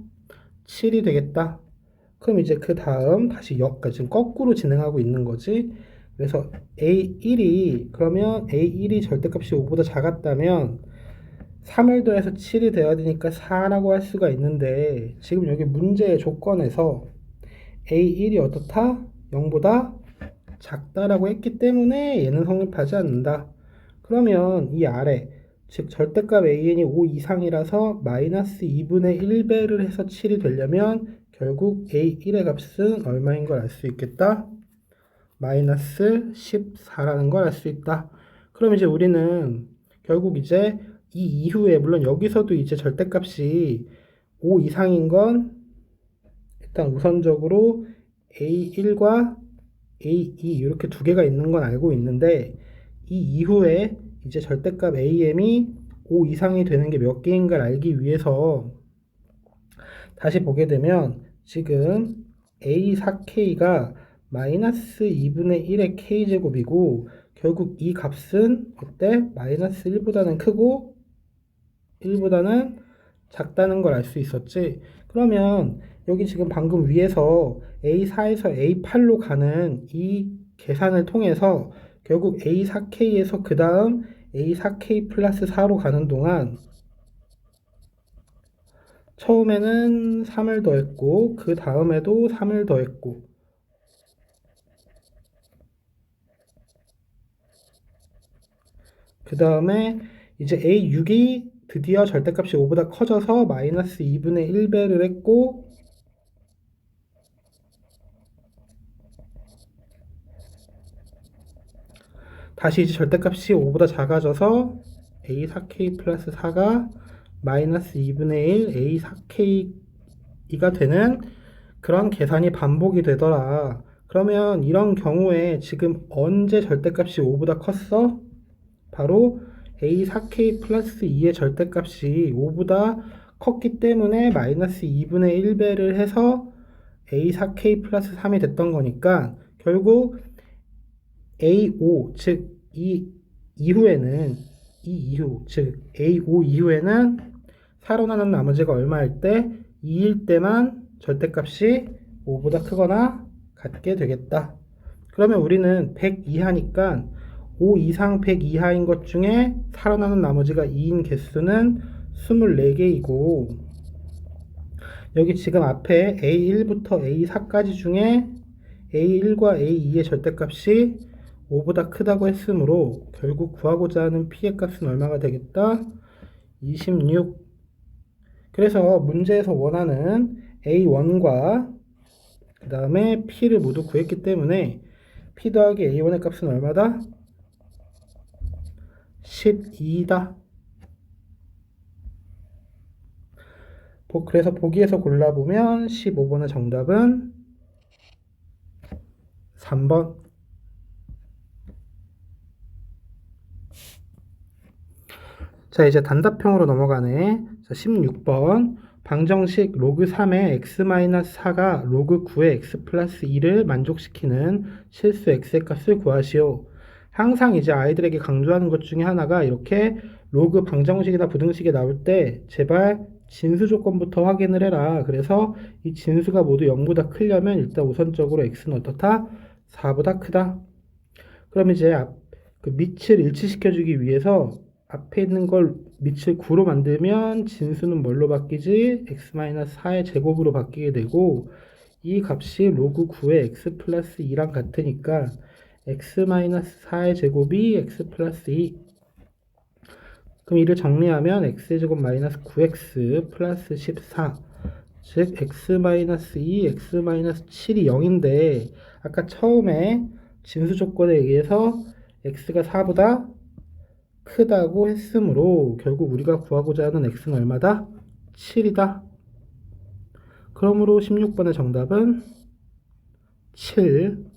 7이 되겠다. 그럼 이제 그 다음 다시 그러니까 지금 거꾸로 진행하고 있는 거지. 그래서 A1이 그러면 A1이 절대값이 5보다 작았다면 3을 더해서 7이 되어야 되니까 4라고 할 수가 있는데 지금 여기 문제의 조건에서 A1이 어떻다? 0보다 작다라고 했기 때문에 얘는 성립하지 않는다. 그러면 이 아래 즉 절대값 AN이 5 이상이라서 마이너스 2분의 1배를 해서 7이 되려면 결국 A1의 값은 얼마인 걸 알 수 있겠다? 마이너스 14라는 걸 알 수 있다. 그럼 이제 우리는 결국 이제 이 이후에 물론 여기서도 이제 절대값이 5 이상인 건 일단 우선적으로 A1과 A2 이렇게 두 개가 있는 건 알고 있는데 이 이후에 이제 절대값 AM이 5 이상이 되는 게 몇 개인가를 알기 위해서 다시 보게 되면 지금 A4K가 마이너스 2분의 1의 K제곱이고 결국 이 값은 어때? 마이너스 1보다는 크고 1보다는 작다는 걸 알 수 있었지. 그러면 여기 지금 방금 위에서 A4에서 A8로 가는 이 계산을 통해서 결국 A4K에서 그 다음 A4K 플러스 4로 가는 동안 처음에는 3을 더했고 그 다음에도 3을 더했고 그 다음에 이제 A6이 드디어 절대값이 5보다 커져서 마이너스 2분의 1배를 했고 다시 이제 절대값이 5보다 작아져서 A4K 플러스 4가 마이너스 2분의 1 A4K가 되는 그런 계산이 반복이 되더라. 그러면 이런 경우에 지금 언제 절대값이 5보다 컸어? 바로 a4k 플러스 2의 절대값이 5보다 컸기 때문에 마이너스 2분의 1배를 해서 a4k 플러스 3이 됐던 거니까 결국 a5 즉 즉 a5 이후에는 4로 나눈 나머지가 얼마일 때 2일 때만 절대값이 5보다 크거나 같게 되겠다. 그러면 우리는 100 이하니까 5 이상 100 이하인 것 중에 4로 나눈 나머지가 2인 개수는 24개이고 여기 지금 앞에 A1부터 A4까지 중에 A1과 A2의 절대값이 5보다 크다고 했으므로 결국 구하고자 하는 P의 값은 얼마가 되겠다? 26. 그래서 문제에서 원하는 A1과 그 다음에 P를 모두 구했기 때문에 P 더하기 A1의 값은 얼마다? 12다. 그래서 보기에서 골라보면 15번의 정답은 3번. 자, 이제 단답형으로 넘어가네. 자, 16번. 방정식 로그 3의 x-4가 로그 9의 x 플러스 2를 만족시키는 실수 x의 값을 구하시오. 항상 이제 아이들에게 강조하는 것 중에 하나가 이렇게 로그 방정식이나 부등식이 나올 때 제발 진수 조건부터 확인을 해라. 그래서 이 진수가 모두 0보다 크려면 일단 우선적으로 x는 어떻다? 4보다 크다. 그럼 이제 그 밑을 일치시켜주기 위해서 앞에 있는 걸 밑을 9로 만들면 진수는 뭘로 바뀌지? x-4의 제곱으로 바뀌게 되고 이 값이 로그 9의 x 플러스 2랑 같으니까 x-4의 제곱이 x 플러스 2. 그럼 이를 정리하면 x제곱 마이너스 9x 플러스 14. 즉 x-2, x-7이 0인데 아까 처음에 진수 조건에 의해서 x가 4보다 크다고 했으므로 결국 우리가 구하고자 하는 x는 얼마다? 7이다. 그러므로 16번의 정답은 7.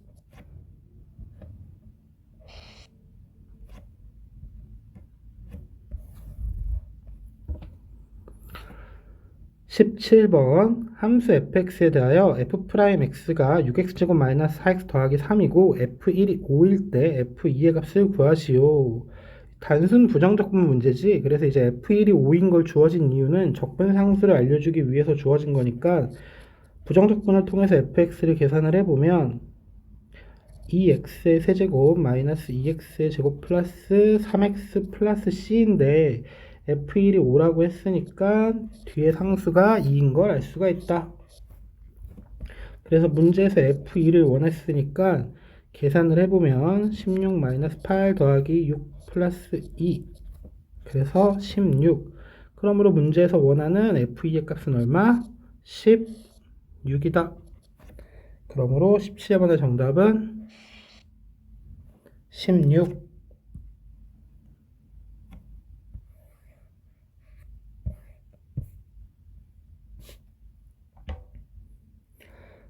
17번 함수 fx에 대하여 f'x가 6x제곱 마이너스 4x 더하기 3이고 f1이 5일 때 f2의 값을 구하시오. 단순 부정적분 문제지. 그래서 이제 f1이 5인 걸 주어진 이유는 적분상수를 알려주기 위해서 주어진 거니까 부정적분을 통해서 fx를 계산을 해보면 2x의 세제곱 마이너스 2x의 제곱 플러스 3x 플러스 c인데 f1이 5라고 했으니까 뒤에 상수가 2인 걸 알 수가 있다. 그래서 문제에서 f2를 원했으니까 계산을 해보면 16 마이너스 8 더하기 6 플러스 2 그래서 16. 그러므로 문제에서 원하는 f2의 값은 얼마? 16이다. 그러므로 17번의 정답은 16.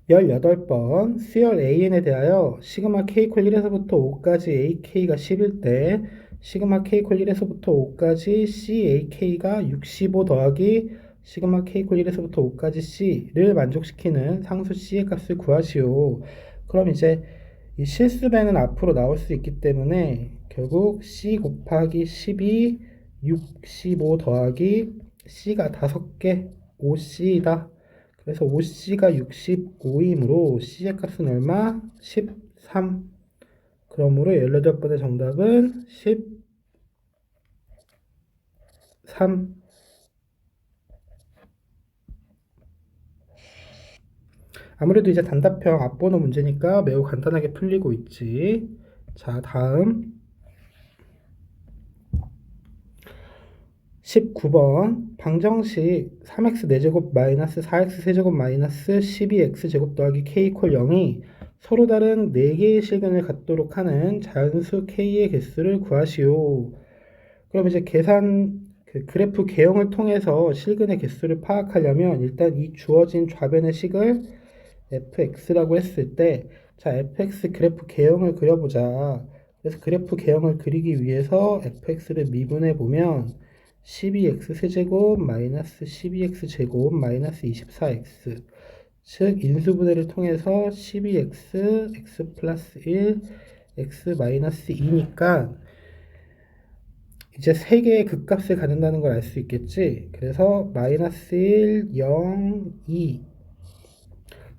18번 수열 AN에 대하여 시그마 K 콜 1에서부터 5까지 AK가 10일 때 시그마 K 콜 1에서부터 5까지 CAK가 65 더하기 시그마 K 콜 1에서부터 5까지 C를 만족시키는 상수 C의 값을 구하시오. 그럼 이제 이 실수배는 앞으로 나올 수 있기 때문에 결국 C 곱하기 10이 65 더하기 C가 5개 5C이다. 그래서 5C가 65이므로 C의 값은 얼마? 13. 그러므로 18번의 정답은 13. 아무래도 이제 단답형 앞번호 문제니까 매우 간단하게 풀리고 있지. 자, 다음 19번 방정식 3x 4제곱 마이너스 4x 세제곱 마이너스 12x제곱 더하기 k 콜 0이 서로 다른 4개의 실근을 갖도록 하는 자연수 k의 개수를 구하시오. 그럼 이제 그래프 개형을 통해서 실근의 개수를 파악하려면 일단 이 주어진 좌변의 식을 fx라고 했을 때 자, fx 그래프 개형을 그려보자. 그래서 그래프 개형을 그리기 위해서 fx를 미분해 보면 12x 세제곱 마이너스 12x 제곱 마이너스 24x, 즉 인수분해를 통해서 12x x 플러스 1 x 마이너스 2니까 이제 세 개의 극값을 갖는다는 걸 알 수 있겠지. 그래서 마이너스 1, 0, 2.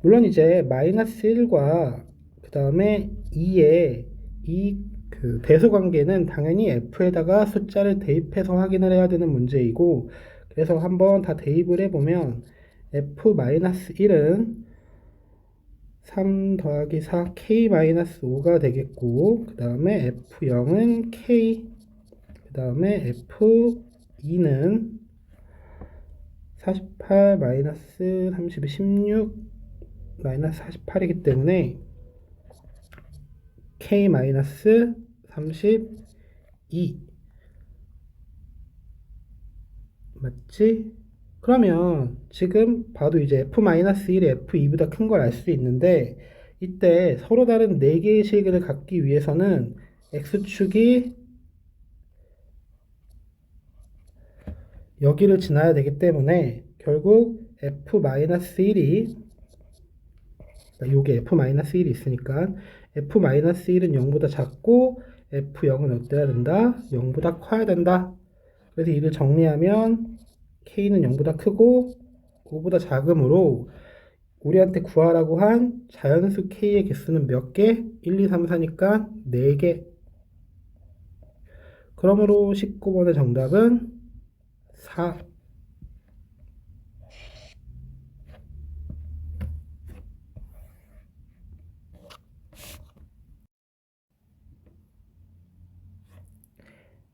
물론 이제 마이너스 1과 그 다음에 2의 이 그 배수 관계는 당연히 f에다가 숫자를 대입해서 확인을 해야 되는 문제이고, 그래서 한번 다 대입을 해보면 f-1은 3 더하기 4 k-5가 되겠고, 그 다음에 f0은 k, 그 다음에 f2는 48 마이너스 30, 16 마이너스 48이기 때문에 k 마이너스 32 맞지? 그러면 지금 봐도 이제 f-1이 f2보다 큰 걸 알 수 있는데, 이때 서로 다른 4개의 실근을 갖기 위해서는 x축이 여기를 지나야 되기 때문에 결국 f-1이, 요게 f-1이 있으니까 f-1은 0보다 작고 f0은 어때야 된다? 0보다 커야 된다. 그래서 이를 정리하면 k는 0보다 크고 5보다 작으므로 우리한테 구하라고 한 자연수 k의 개수는 몇 개? 1, 2, 3, 4니까 4개. 그러므로 19번의 정답은 4.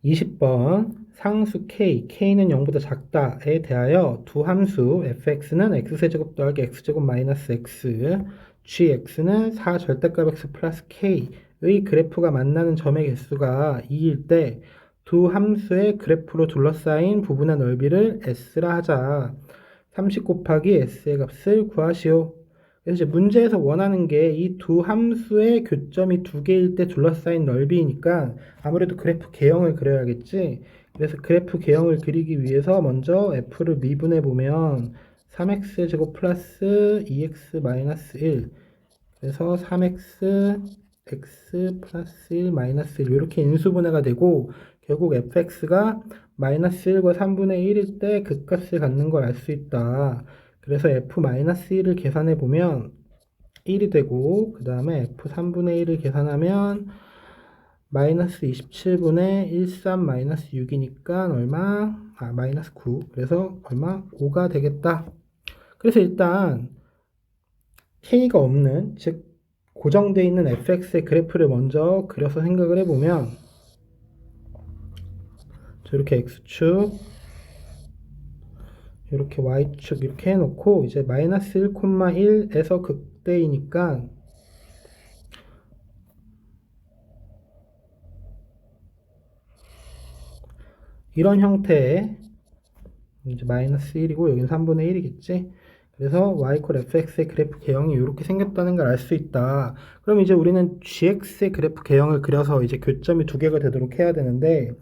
20번 상수 k는 0보다 작다에 대하여 두 함수 fx는 x세제곱 더하기 x제곱 마이너스 x, gx는 4 절대값 x 플러스 k의 그래프가 만나는 점의 개수가 2일 때 두 함수의 그래프로 둘러싸인 부분의 넓이를 s라 하자. 30 곱하기 s의 값을 구하시오. 그래서 이제 문제에서 원하는 게 이 두 함수의 교점이 두 개일 때 둘러싸인 넓이니까 아무래도 그래프 개형을 그려야겠지. 그래서 그래프 개형을 그리기 위해서 먼저 f를 미분해 보면 3x 제곱 플러스 2x 마이너스 1, 그래서 3x x 플러스 1 마이너스 1 이렇게 인수분해가 되고, 결국 fx가 마이너스 1과 3분의 1일 때 극값을 갖는 걸 알 수 있다. 그래서 f-1을 계산해 보면 1이 되고, 그 다음에 f3분의 1을 계산하면 마이너스 27분의 13 마이너스 6이니까 얼마? 마이너스 9. 그래서 얼마? 5가 되겠다. 그래서 일단 k가 없는, 즉 고정되어 있는 fx의 그래프를 먼저 그려서 생각을 해보면, 이렇게 x축, 이렇게 y축 이렇게 해놓고 이제 마이너스 1,1에서 극대이니까 이런 형태의 이제 마이너스 1이고 여기는 3분의 1이겠지. 그래서 y fx의 그래프 개형이 이렇게 생겼다는 걸 알 수 있다. 그럼 이제 우리는 gx의 그래프 개형을 그려서 이제 교점이 두 개가 되도록 해야 되는데,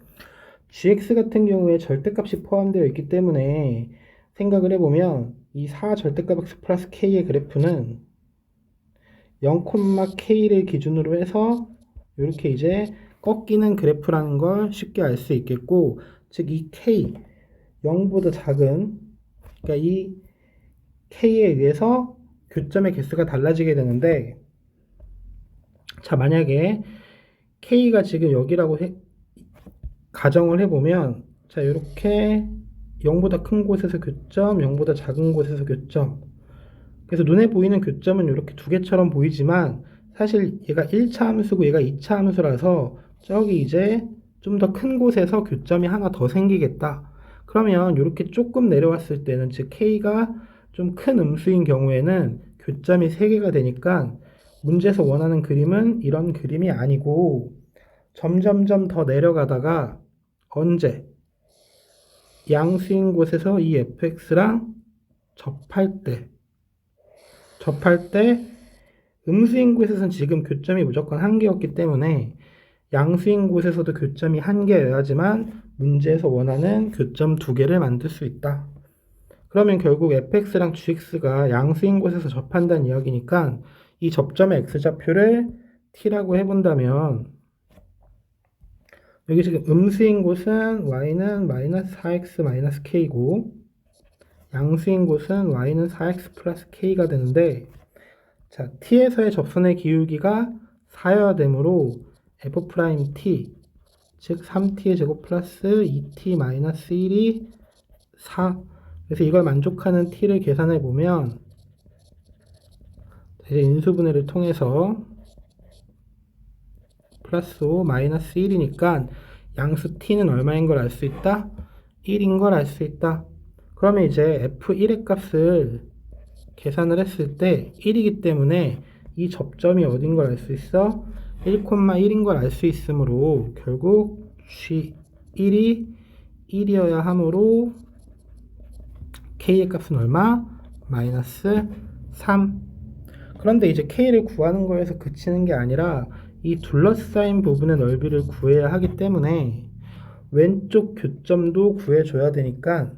gx 같은 경우에 절대값이 포함되어 있기 때문에 생각을 해보면 이 4 절대값 x 플러스 k의 그래프는 0, k를 기준으로 해서 이렇게 이제 꺾이는 그래프라는 걸 쉽게 알 수 있겠고, 즉 이 k 0보다 작은, 그러니까 이 k에 의해서 교점의 개수가 달라지게 되는데, 자 만약에 k가 지금 여기라고 가정을 해보면, 자 이렇게 0보다 큰 곳에서 교점, 0보다 작은 곳에서 교점. 그래서 눈에 보이는 교점은 이렇게 두 개처럼 보이지만 사실 얘가 1차 함수고 얘가 2차 함수라서 저기 이제 좀 더 큰 곳에서 교점이 하나 더 생기겠다. 그러면 이렇게 조금 내려왔을 때는, 즉 k가 좀 큰 음수인 경우에는 교점이 3개가 되니까 문제에서 원하는 그림은 이런 그림이 아니고, 점점점 더 내려가다가 언제 양수인 곳에서 이 fx랑 접할 때 음수인 곳에서는 지금 교점이 무조건 한 개였기 때문에 양수인 곳에서도 교점이 한 개여야지만 문제에서 원하는 교점 두 개를 만들 수 있다. 그러면 결국 fx랑 gx가 양수인 곳에서 접한다는 이야기니까 이 접점의 x좌표를 t라고 해본다면 여기 지금 음수인 곳은 y는 마이너스 4x 마이너스 k고 양수인 곳은 y는 4x 플러스 k가 되는데 자, t에서의 접선의 기울기가 4여야 되므로 f't 즉 3t의 제곱 플러스 2t 마이너스 1이 4. 그래서 이걸 만족하는 t를 계산해 보면 이제 인수분해를 통해서 플러스 5 마이너스 1이니까 양수 t는 얼마인 걸 알 수 있다? 1인 걸 알 수 있다. 그러면 이제 f1의 값을 계산을 했을 때 1이기 때문에 이 접점이 어딘 걸 알 수 있어? 1,1인 걸 알 수 있으므로 결국 G1이 1이어야 하므로 K의 값은 얼마? 마이너스 3. 그런데 이제 K를 구하는 거에서 그치는 게 아니라 이 둘러싸인 부분의 넓이를 구해야 하기 때문에 왼쪽 교점도 구해줘야 되니까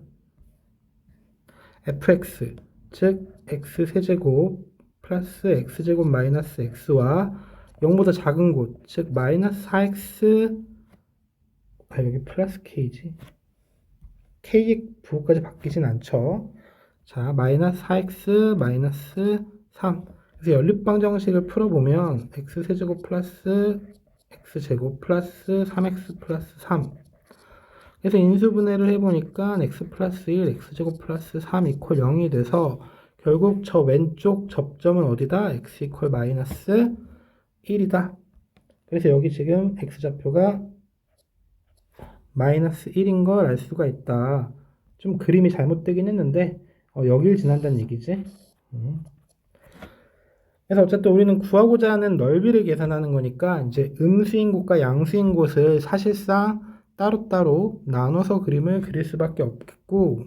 fx 즉 x세제곱 플러스 x제곱 마이너스 x와 0보다 작은 곳 즉 마이너스 4x 여기 플러스 k지 k의 부호까지 바뀌진 않죠. 자 마이너스 4x 마이너스 3 그래서 연립방정식을 풀어보면 x세제곱 플러스 x제곱 플러스 3x 플러스 3 그래서 인수분해를 해보니까 x 플러스 1, x제곱 플러스 3 이퀄 0이 돼서 결국 저 왼쪽 접점은 어디다? x 이퀄 마이너스 1이다. 그래서 여기 지금 x좌표가 마이너스 1인 걸 알 수가 있다. 좀 그림이 잘못되긴 했는데 여길 지난다는 얘기지. 그래서 어쨌든 우리는 구하고자 하는 넓이를 계산하는 거니까 이제 음수인 곳과 양수인 곳을 사실상 따로따로 나눠서 그림을 그릴 수밖에 없겠고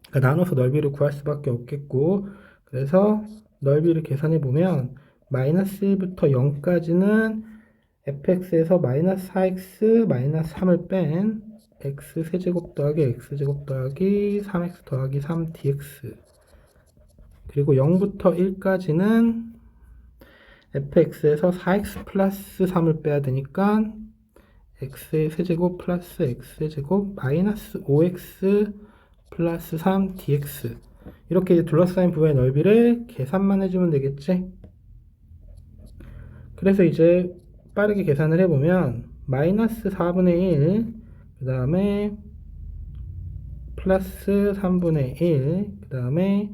그러니까 나눠서 넓이를 구할 수밖에 없겠고 그래서 넓이를 계산해 보면 마이너스 1부터 0까지는 fx에서 마이너스 4x 마이너스 3을 뺀 x 세제곱 더하기 x제곱 더하기 3x 더하기 3 dx 그리고 0부터 1까지는 fx에서 4x 플러스 3을 빼야 되니까 x의 세제곱 플러스 x제곱 마이너스 5x 플러스 3 dx 이렇게 둘러싸인 부분의 넓이를 계산만 해주면 되겠지. 그래서 이제 빠르게 계산을 해보면 마이너스 4분의 1 그 다음에 플러스 3분의 1 그 다음에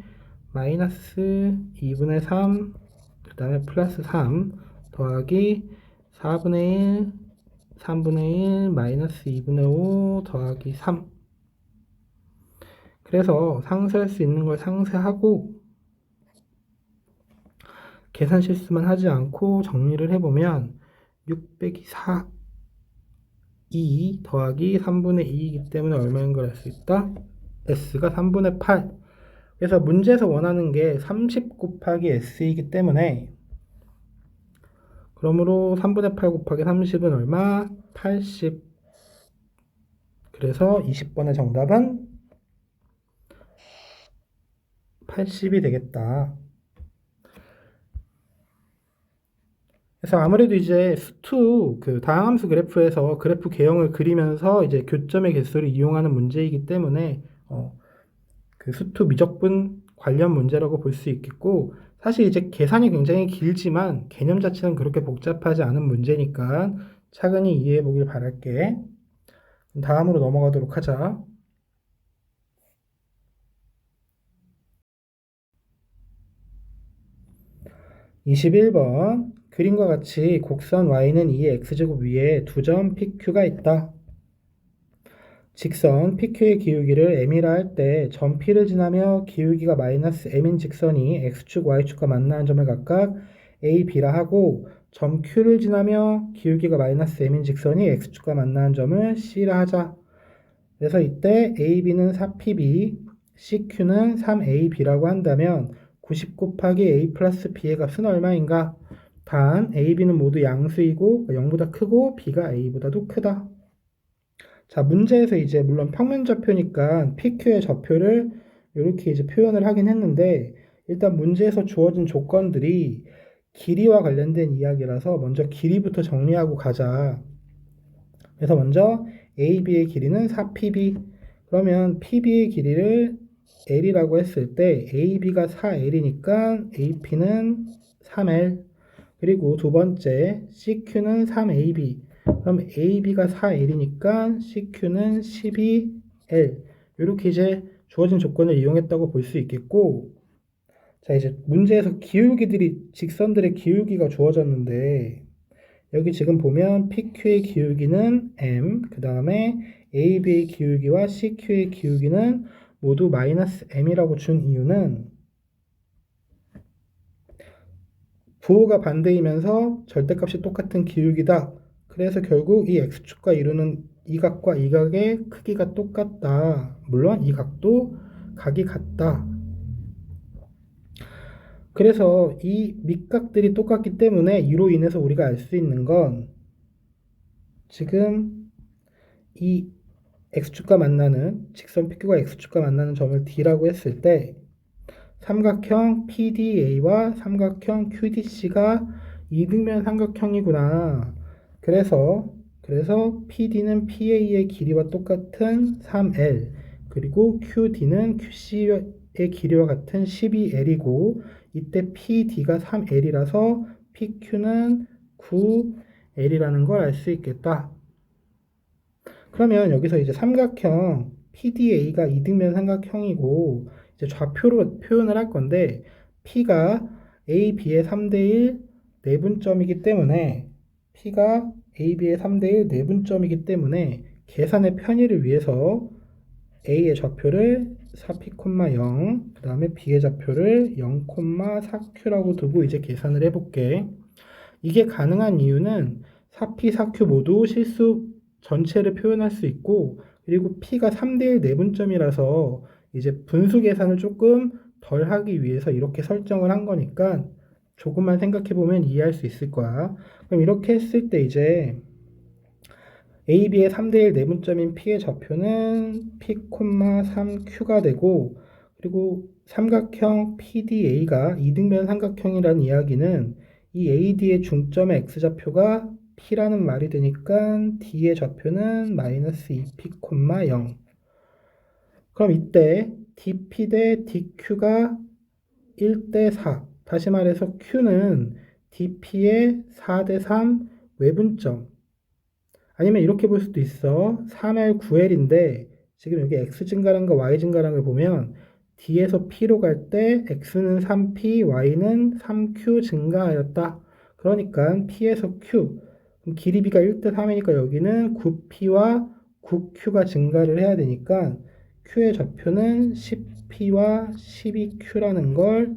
마이너스 2분의 3 그 다음에 플러스 3 더하기 4분의 1 3분의 1 마이너스 2분의 5 더하기 3 그래서 상쇄할 수 있는 걸 상쇄하고 계산 실수만 하지 않고 정리를 해보면 6 빼기 4 2 더하기 3분의 2이기 때문에 얼마인 걸 알 수 있다? S가 3분의 8 그래서 문제에서 원하는 게 30 곱하기 S이기 때문에 그러므로 3분의 8 곱하기 30은 얼마? 80 그래서 20번의 정답은 80이 되겠다. 그래서 아무래도 이제 수투 그 다항함수 그래프에서 그래프 개형을 그리면서 이제 교점의 개수를 이용하는 문제이기 때문에 그 수투 미적분 관련 문제라고 볼 수 있겠고 사실 이제 계산이 굉장히 길지만 개념 자체는 그렇게 복잡하지 않은 문제니까 차근히 이해해 보길 바랄게. 다음으로 넘어가도록 하자. 21번 그림과 같이 곡선 y는 2의 x제곱 위에 두 점 PQ가 있다. 직선 PQ의 기울기를 m이라 할 때 점 P를 지나며 기울기가 마이너스 m인 직선이 x축, y축과 만나는 점을 각각 A, B라 하고 점 Q를 지나며 기울기가 마이너스 m인 직선이 x축과 만나는 점을 C라 하자. 그래서 이때 A, B는 4PB, CQ는 3AB라고 한다면 90 곱하기 a 플러스 b의 값은 얼마인가? 단 a, b는 모두 양수이고 0보다 크고 b가 a보다도 크다. 자, 문제에서 이제 물론 평면좌표니까 PQ의 좌표를 이렇게 이제 표현을 하긴 했는데 일단 문제에서 주어진 조건들이 길이와 관련된 이야기라서 먼저 길이부터 정리하고 가자. 그래서 먼저 AB의 길이는 4PB. 그러면 PB의 길이를 L이라고 했을 때 AB가 4L이니까 AP는 3L. 그리고 두 번째 CQ는 3AB. 그럼 AB가 4L이니까 CQ는 12L. 이렇게 이제 주어진 조건을 이용했다고 볼 수 있겠고, 자, 이제 문제에서 기울기들이, 직선들의 기울기가 주어졌는데, 여기 지금 보면 PQ의 기울기는 M, 그 다음에 AB의 기울기와 CQ의 기울기는 모두 마이너스 M이라고 준 이유는 부호가 반대이면서 절대값이 똑같은 기울기다. 그래서 결국 이 X축과 이루는 이 각과 이 각의 크기가 똑같다. 물론 이 각도 각이 같다. 그래서 이 밑각들이 똑같기 때문에 이로 인해서 우리가 알 수 있는 건 지금 이 X축과 만나는 직선 PQ가 X축과 만나는 점을 D라고 했을 때 삼각형 PDA와 삼각형 QDC가 이등변 삼각형이구나. 그래서 PD는 PA의 길이와 똑같은 3L, 그리고 QD는 QC의 길이와 같은 12L이고, 이때 PD가 3L이라서 PQ는 9L이라는 걸 알 수 있겠다. 그러면 여기서 이제 삼각형 PDA가 이등변 삼각형이고 이제 좌표로 표현을 할 건데 P가 AB의 3대1 내분점이기 때문에 P가 AB의 3대1 내분점이기 때문에 계산의 편의를 위해서 A의 좌표를 4P,0 그 다음에 B의 좌표를 0,4Q라고 두고 이제 계산을 해볼게. 이게 가능한 이유는 4P, 4Q 모두 실수 전체를 표현할 수 있고, 그리고 P가 3대1 내분점이라서 이제 분수 계산을 조금 덜 하기 위해서 이렇게 설정을 한 거니까 조금만 생각해 보면 이해할 수 있을 거야. 그럼 이렇게 했을 때 이제 AB의 3대1 내분점인 P의 좌표는 P, 3Q가 되고, 그리고 삼각형 PDA가 이등변 삼각형이라는 이야기는 이 AD의 중점의 X좌표가 P라는 말이 되니까 D의 좌표는 마이너스 2P, 0. 그럼 이때 DP 대 DQ가 1대 4. 다시 말해서 Q는 DP의 4대 3 외분점. 아니면 이렇게 볼 수도 있어. 3L, 9L인데 지금 여기 X 증가량과 Y 증가량을 보면 D에서 P로 갈 때 X는 3P, Y는 3Q 증가하였다. 그러니까 P에서 Q, 그럼 길이비가 1대 3이니까 여기는 9P와 9Q가 증가를 해야 되니까 Q의 좌표는 10P와 12Q라는 걸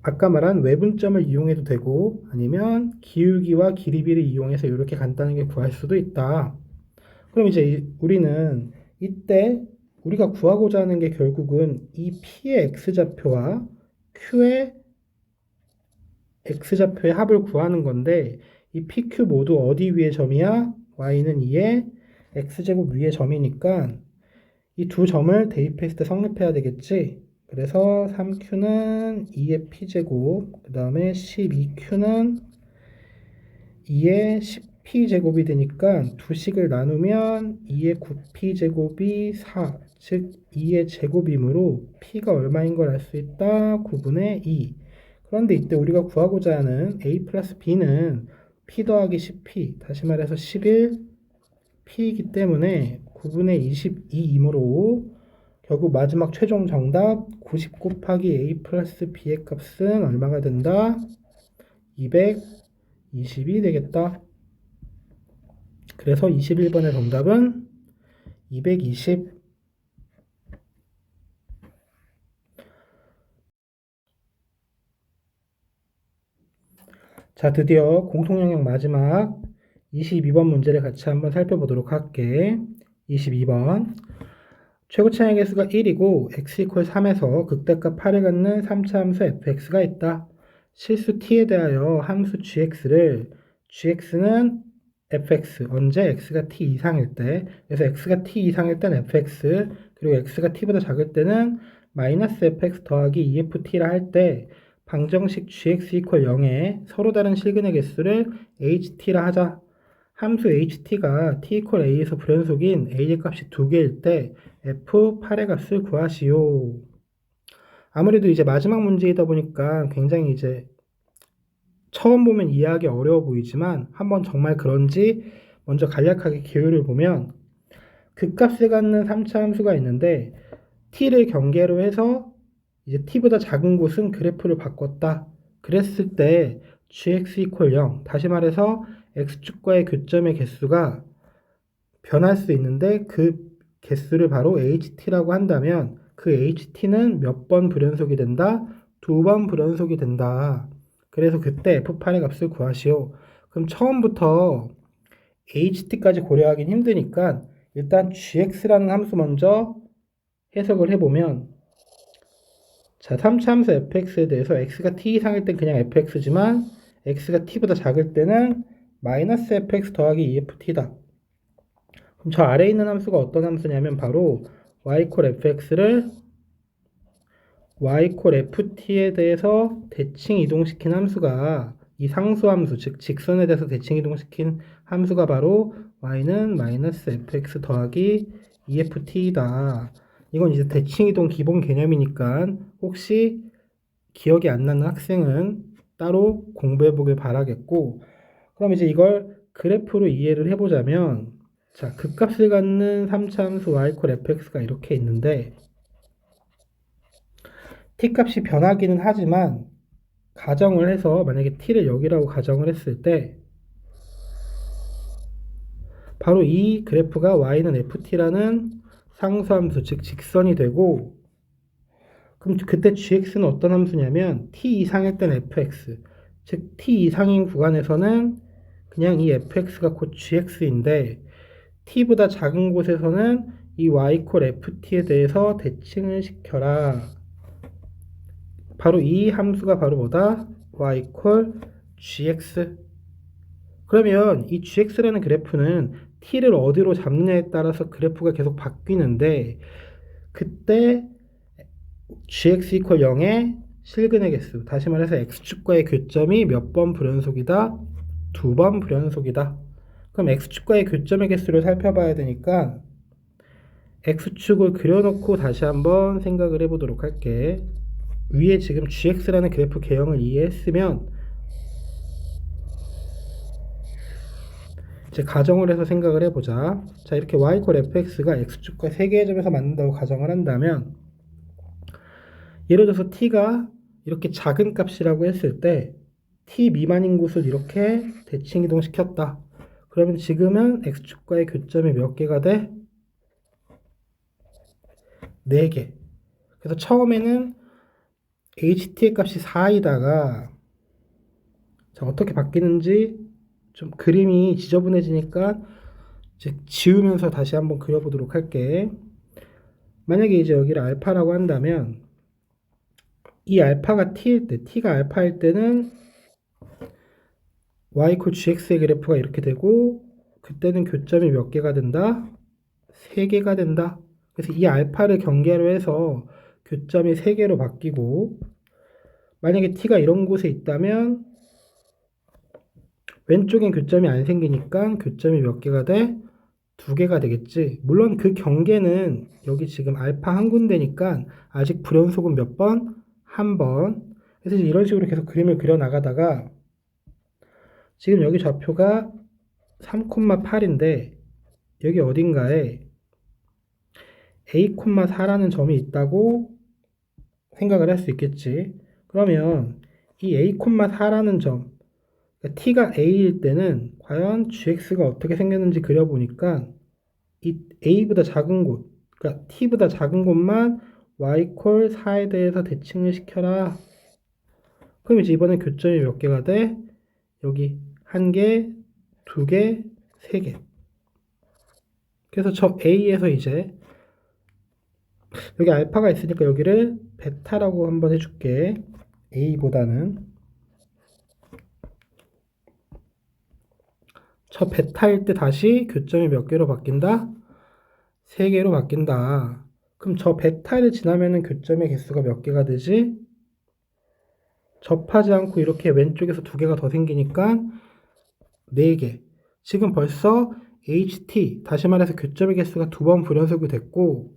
아까 말한 외분점을 이용해도 되고 아니면 기울기와 길이비를 이용해서 이렇게 간단하게 구할 수도 있다. 그럼 이제 우리는 이때 우리가 구하고자 하는 게 결국은 이 P의 X좌표와 Q의 X좌표의 합을 구하는 건데 이 PQ 모두 어디 위의 점이야? Y는 2의 X제곱 위의 점이니까 이 두 점을 대입했을 때 성립해야 되겠지? 그래서 3Q는 2의 P제곱, 그 다음에 12Q는 2의 10P제곱이 되니까 두 식을 나누면 2의 9P제곱이 4, 즉 2의 제곱이므로 P가 얼마인 걸 알 수 있다. 9분의 2. 그런데 이때 우리가 구하고자 하는 A 플러스 B는 P 더하기 10P, 다시 말해서 11P이기 때문에 9분의 22이므로 결국 마지막 최종 정답 90 곱하기 A 플러스 B의 값은 얼마가 된다? 220이 되겠다. 그래서 21번의 정답은 220. 자, 드디어 공통영역 마지막 22번 문제를 같이 한번 살펴보도록 할게. 22번. 최고 차이 개수가 1이고 x 이퀄 3에서 극대값 8을 갖는 3차 함수 fx가 있다. 실수 t에 대하여 함수 gx는 fx, 언제 x가 t 이상일 때, 그래서 x가 t 이상일 때는 fx, 그리고 x가 t보다 작을 때는 마이너스 fx 더하기 EFT라 할 때 방정식 gx 이퀄 0에 서로 다른 실근의 개수를 ht라 하자. 함수 ht가 t 이퀄 a에서 불연속인 a의 값이 2개일 때 f8의 값을 구하시오. 아무래도 이제 마지막 문제이다 보니까 굉장히 이제 처음 보면 이해하기 어려워 보이지만 한번 정말 그런지 먼저 간략하게 기호를 보면 극값을 갖는 3차 함수가 있는데 t를 경계로 해서 이제 t보다 작은 곳은 그래프를 바꿨다. 그랬을 때 gx 이퀄 0, 다시 말해서 x축과의 교점의 개수가 변할 수 있는데 그 개수를 바로 ht라고 한다면 그 ht는 몇 번 불연속이 된다? 2번 불연속이 된다. 그래서 그때 f8의 값을 구하시오. 그럼 처음부터 ht까지 고려하긴 힘드니까 일단 gx라는 함수 먼저 해석을 해보면 자, 3차 함수 fx에 대해서 x가 t 이상일 땐 그냥 fx지만 x가 t보다 작을 때는 마이너스 fx 더하기 EFT다. 그럼 저 아래에 있는 함수가 어떤 함수냐면 바로 y 콜 fx를 y 콜 ft에 대해서 대칭 이동시킨 함수가 이 상수함수, 즉 직선에 대해서 대칭 이동시킨 함수가 바로 y는 마이너스 fx 더하기 EFT이다. 이건 이제 대칭 이동 기본 개념이니까 혹시 기억이 안 나는 학생은 따로 공부해 보길 바라겠고, 그럼 이제 이걸 그래프로 이해를 해보자면 자, 극값을 갖는 3차 함수 y 콜 fx가 이렇게 있는데 t값이 변하기는 하지만 가정을 해서 만약에 t를 여기라고 가정을 했을 때 바로 이 그래프가 y는 ft라는 상수함수 즉 직선이 되고 그럼 그때 gx는 어떤 함수냐면 t 이상일 땐 fx 즉 t 이상인 구간에서는 그냥 이 fx가 곧 gx인데 t보다 작은 곳에서는 이 y 콜 ft에 대해서 대칭을 시켜라. 바로 이 함수가 바로 뭐다? y 콜 gx. 그러면 이 gx라는 그래프는 t를 어디로 잡느냐에 따라서 그래프가 계속 바뀌는데 그때 gx 이퀄 0의 실근의 개수, 다시 말해서 x축과의 교점이 몇 번 불연속이다? 2번 불연속이다. 그럼 x축과의 교점의 개수를 살펴봐야 되니까 x축을 그려놓고 다시 한번 생각을 해보도록 할게. 위에 지금 gx라는 그래프 개형을 이해했으면 이제 가정을 해서 생각을 해보자. 자, 이렇게 y 콜 fx가 x축과 3개의 점에서 만든다고 가정을 한다면 예를 들어서 t가 이렇게 작은 값이라고 했을 때 t 미만인 곳을 이렇게 대칭 이동시켰다. 그러면 지금은 x축과의 교점이 몇 개가 돼? 4개. 그래서 처음에는 ht의 값이 4이다가 자, 어떻게 바뀌는지 좀 그림이 지저분해지니까 이제 지우면서 다시 한번 그려보도록 할게. 만약에 이제 여기를 알파라고 한다면 이 알파가 t일 때, t가 알파일 때는 y 콜 gx의 그래프가 이렇게 되고 그때는 교점이 몇 개가 된다? 3개가 된다. 그래서 이 알파를 경계로 해서 교점이 3개로 바뀌고 만약에 t가 이런 곳에 있다면 왼쪽엔 교점이 안 생기니까 교점이 몇 개가 돼? 2개가 되겠지. 물론 그 경계는 여기 지금 알파 한 군데니까 아직 불연속은 몇 번? 한 번. 그래서 이런 식으로 계속 그림을 그려 나가다가 지금 여기 좌표가 3,8인데 여기 어딘가에 a,4라는 점이 있다고 생각을 할 수 있겠지. 그러면 이 a,4라는 점, 그러니까 t가 a일 때는 과연 gx가 어떻게 생겼는지 그려보니까 이 a보다 작은 곳, 그러니까 t보다 작은 곳만 y 콜 4에 대해서 대칭을 시켜라. 그럼 이제 이번엔 교점이 몇 개가 돼? 여기 1개, 2개, 3개. 그래서 저 a에서 이제 여기 알파가 있으니까 여기를 베타라고 한번 해줄게. A보다는. 저 베타일 때 다시 교점이 몇 개로 바뀐다? 3개로 바뀐다. 그럼 저 베타를 지나면은 교점의 개수가 몇 개가 되지? 접하지 않고 이렇게 왼쪽에서 2개가 더 생기니까 4개. 지금 벌써 HT, 다시 말해서 교점의 개수가 2번 불연속이 됐고,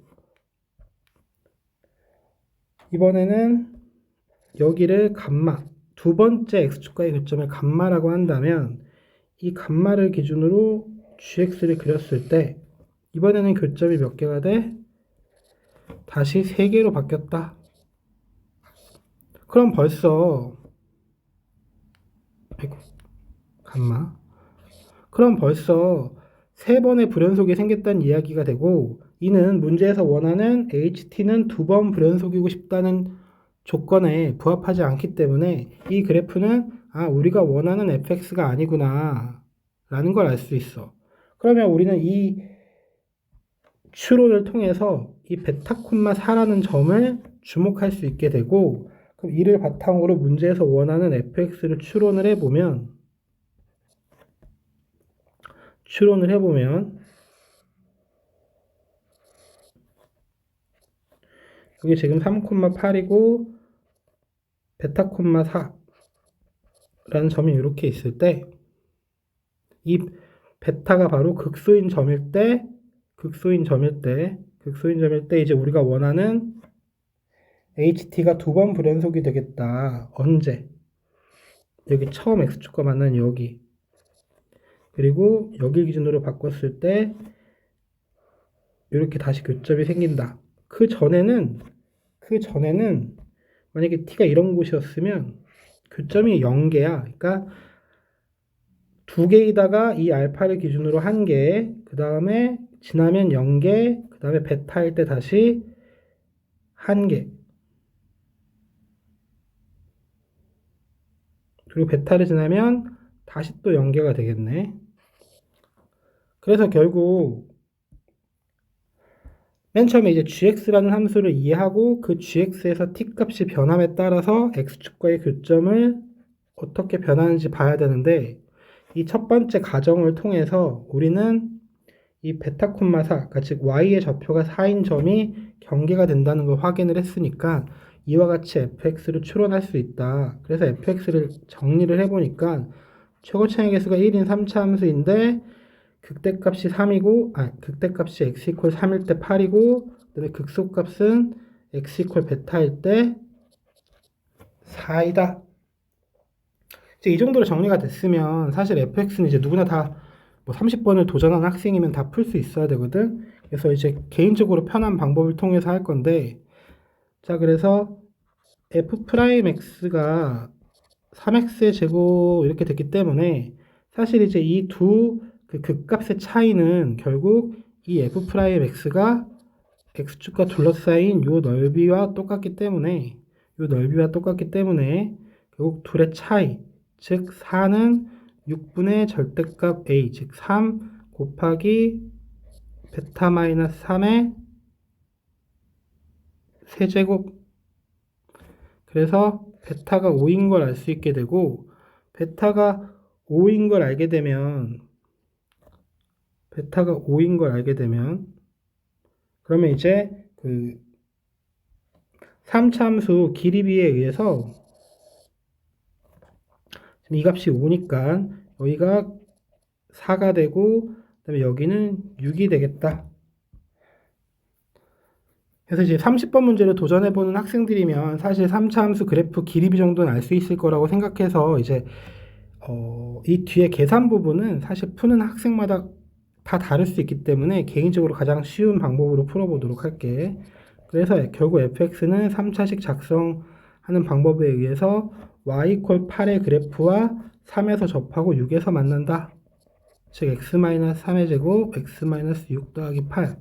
이번에는 여기를 감마, 두 번째 x축과의 교점을 감마라고 한다면, 이 감마를 기준으로 gx를 그렸을 때, 이번에는 교점이 몇 개가 돼? 다시 3개로 바뀌었다. 그럼 벌써, 아이고, 감마. 그럼 벌써 3번의 불연속이 생겼다는 이야기가 되고, 이는 문제에서 원하는 HT는 2번 불연속이고 싶다는 조건에 부합하지 않기 때문에 이 그래프는 우리가 원하는 fx가 아니구나 라는 걸 알 수 있어. 그러면 우리는 이 추론을 통해서 이 베타 콤마 4라는 점을 주목할 수 있게 되고, 그럼 이를 바탕으로 문제에서 원하는 fx를 추론을 해보면 그게 지금 3,8이고 베타 콤마 4라는 점이 이렇게 있을 때, 이 베타가 바로 극소인 점일 때 이제 우리가 원하는 HT가 2번 불연속이 되겠다. 언제? 여기 처음 x축과 만난 여기. 그리고 여기 기준으로 바꿨을 때 이렇게 다시 교점이 생긴다. 그 전에는 만약에 t가 이런 곳이었으면 교점이 0개야. 그러니까 2개이다가 이 알파를 기준으로 1개, 그 다음에 지나면 0개, 그 다음에 베타일 때 다시 1개. 그리고 베타를 지나면 다시 또 0개가 되겠네. 그래서 결국 맨 처음에 이제 gx라는 함수를 이해하고 그 gx에서 t 값이 변함에 따라서 x축과의 교점을 어떻게 변하는지 봐야 되는데, 이 첫 번째 가정을 통해서 우리는 이 베타 콤마 4, 그러니까 즉 y의 좌표가 4인 점이 경계가 된다는 걸 확인을 했으니까 이와 같이 fx를 추론할 수 있다. 그래서 fx를 정리를 해보니까 최고차의 개수가 1인 3차 함수인데 극대값이 3이고, 극대값이 x 이퀄 3일 때 8이고, 그다음에 극소값은 x 이퀄 베타일 때 4이다. 이제 이 정도로 정리가 됐으면 사실 fx는 이제 누구나 다 뭐 30번을 도전한 학생이면 다 풀 수 있어야 되거든. 그래서 이제 개인적으로 편한 방법을 통해서 할 건데, 자, 그래서 f'x가 3x의 제곱 이렇게 됐기 때문에 사실 이제 이 두 그 극값의 차이는 결국 이 f'x가 x축과 둘러싸인 요 넓이와 똑같기 때문에 결국 둘의 차이, 즉 4는 6분의 절대값 a, 즉 3 곱하기 베타 마이너스 3의 세제곱. 그래서 베타가 5인 걸 알 수 있게 되고, 베타가 5인 걸 알게 되면 그러면 이제 그 3차 함수 길이비에 의해서 지금 이 값이 5니까 여기가 4가 되고, 그다음에 여기는 6이 되겠다. 그래서 이제 30번 문제를 도전해보는 학생들이면 사실 3차 함수 그래프 길이비 정도는 알 수 있을 거라고 생각해서 이제 이 뒤에 계산 부분은 사실 푸는 학생마다 다 다를 수 있기 때문에 개인적으로 가장 쉬운 방법으로 풀어보도록 할게. 그래서 결국 fx는 3차식 작성하는 방법에 의해서 y = 8의 그래프와 3에서 접하고 6에서 만난다. 즉 x-3의 제곱 x-6 더하기 8.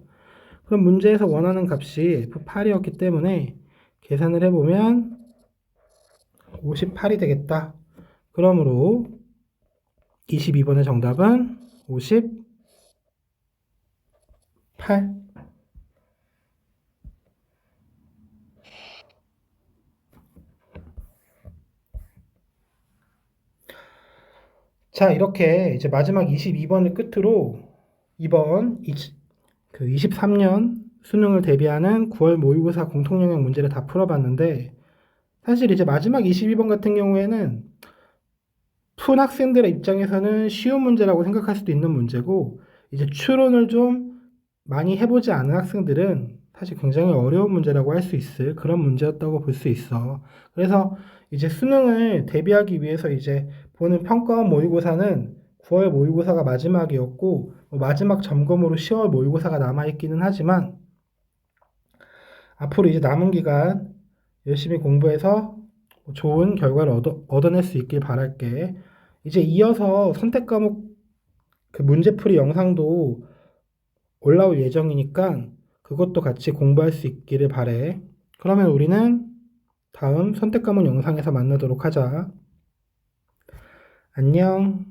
그럼 문제에서 원하는 값이 f8이었기 때문에 계산을 해보면 58이 되겠다. 그러므로 22번의 정답은 58. 자, 이렇게 이제 마지막 22번을 끝으로 이번 23년 수능을 대비하는 9월 모의고사 공통영역 문제를 다 풀어봤는데, 사실 이제 마지막 22번 같은 경우에는 푼 학생들의 입장에서는 쉬운 문제라고 생각할 수도 있는 문제고, 이제 추론을 좀 많이 해보지 않은 학생들은 사실 굉장히 어려운 문제라고 할 수 있을 그런 문제였다고 볼 수 있어. 그래서 이제 수능을 대비하기 위해서 이제 보는 평가원 모의고사는 9월 모의고사가 마지막이었고, 마지막 점검으로 10월 모의고사가 남아있기는 하지만, 앞으로 이제 남은 기간 열심히 공부해서 좋은 결과를 얻어낼 수 있길 바랄게. 이제 이어서 선택 과목 그 문제풀이 영상도 올라올 예정이니까 그것도 같이 공부할 수 있기를 바래. 그러면 우리는 다음 선택 과목 영상에서 만나도록 하자. 안녕.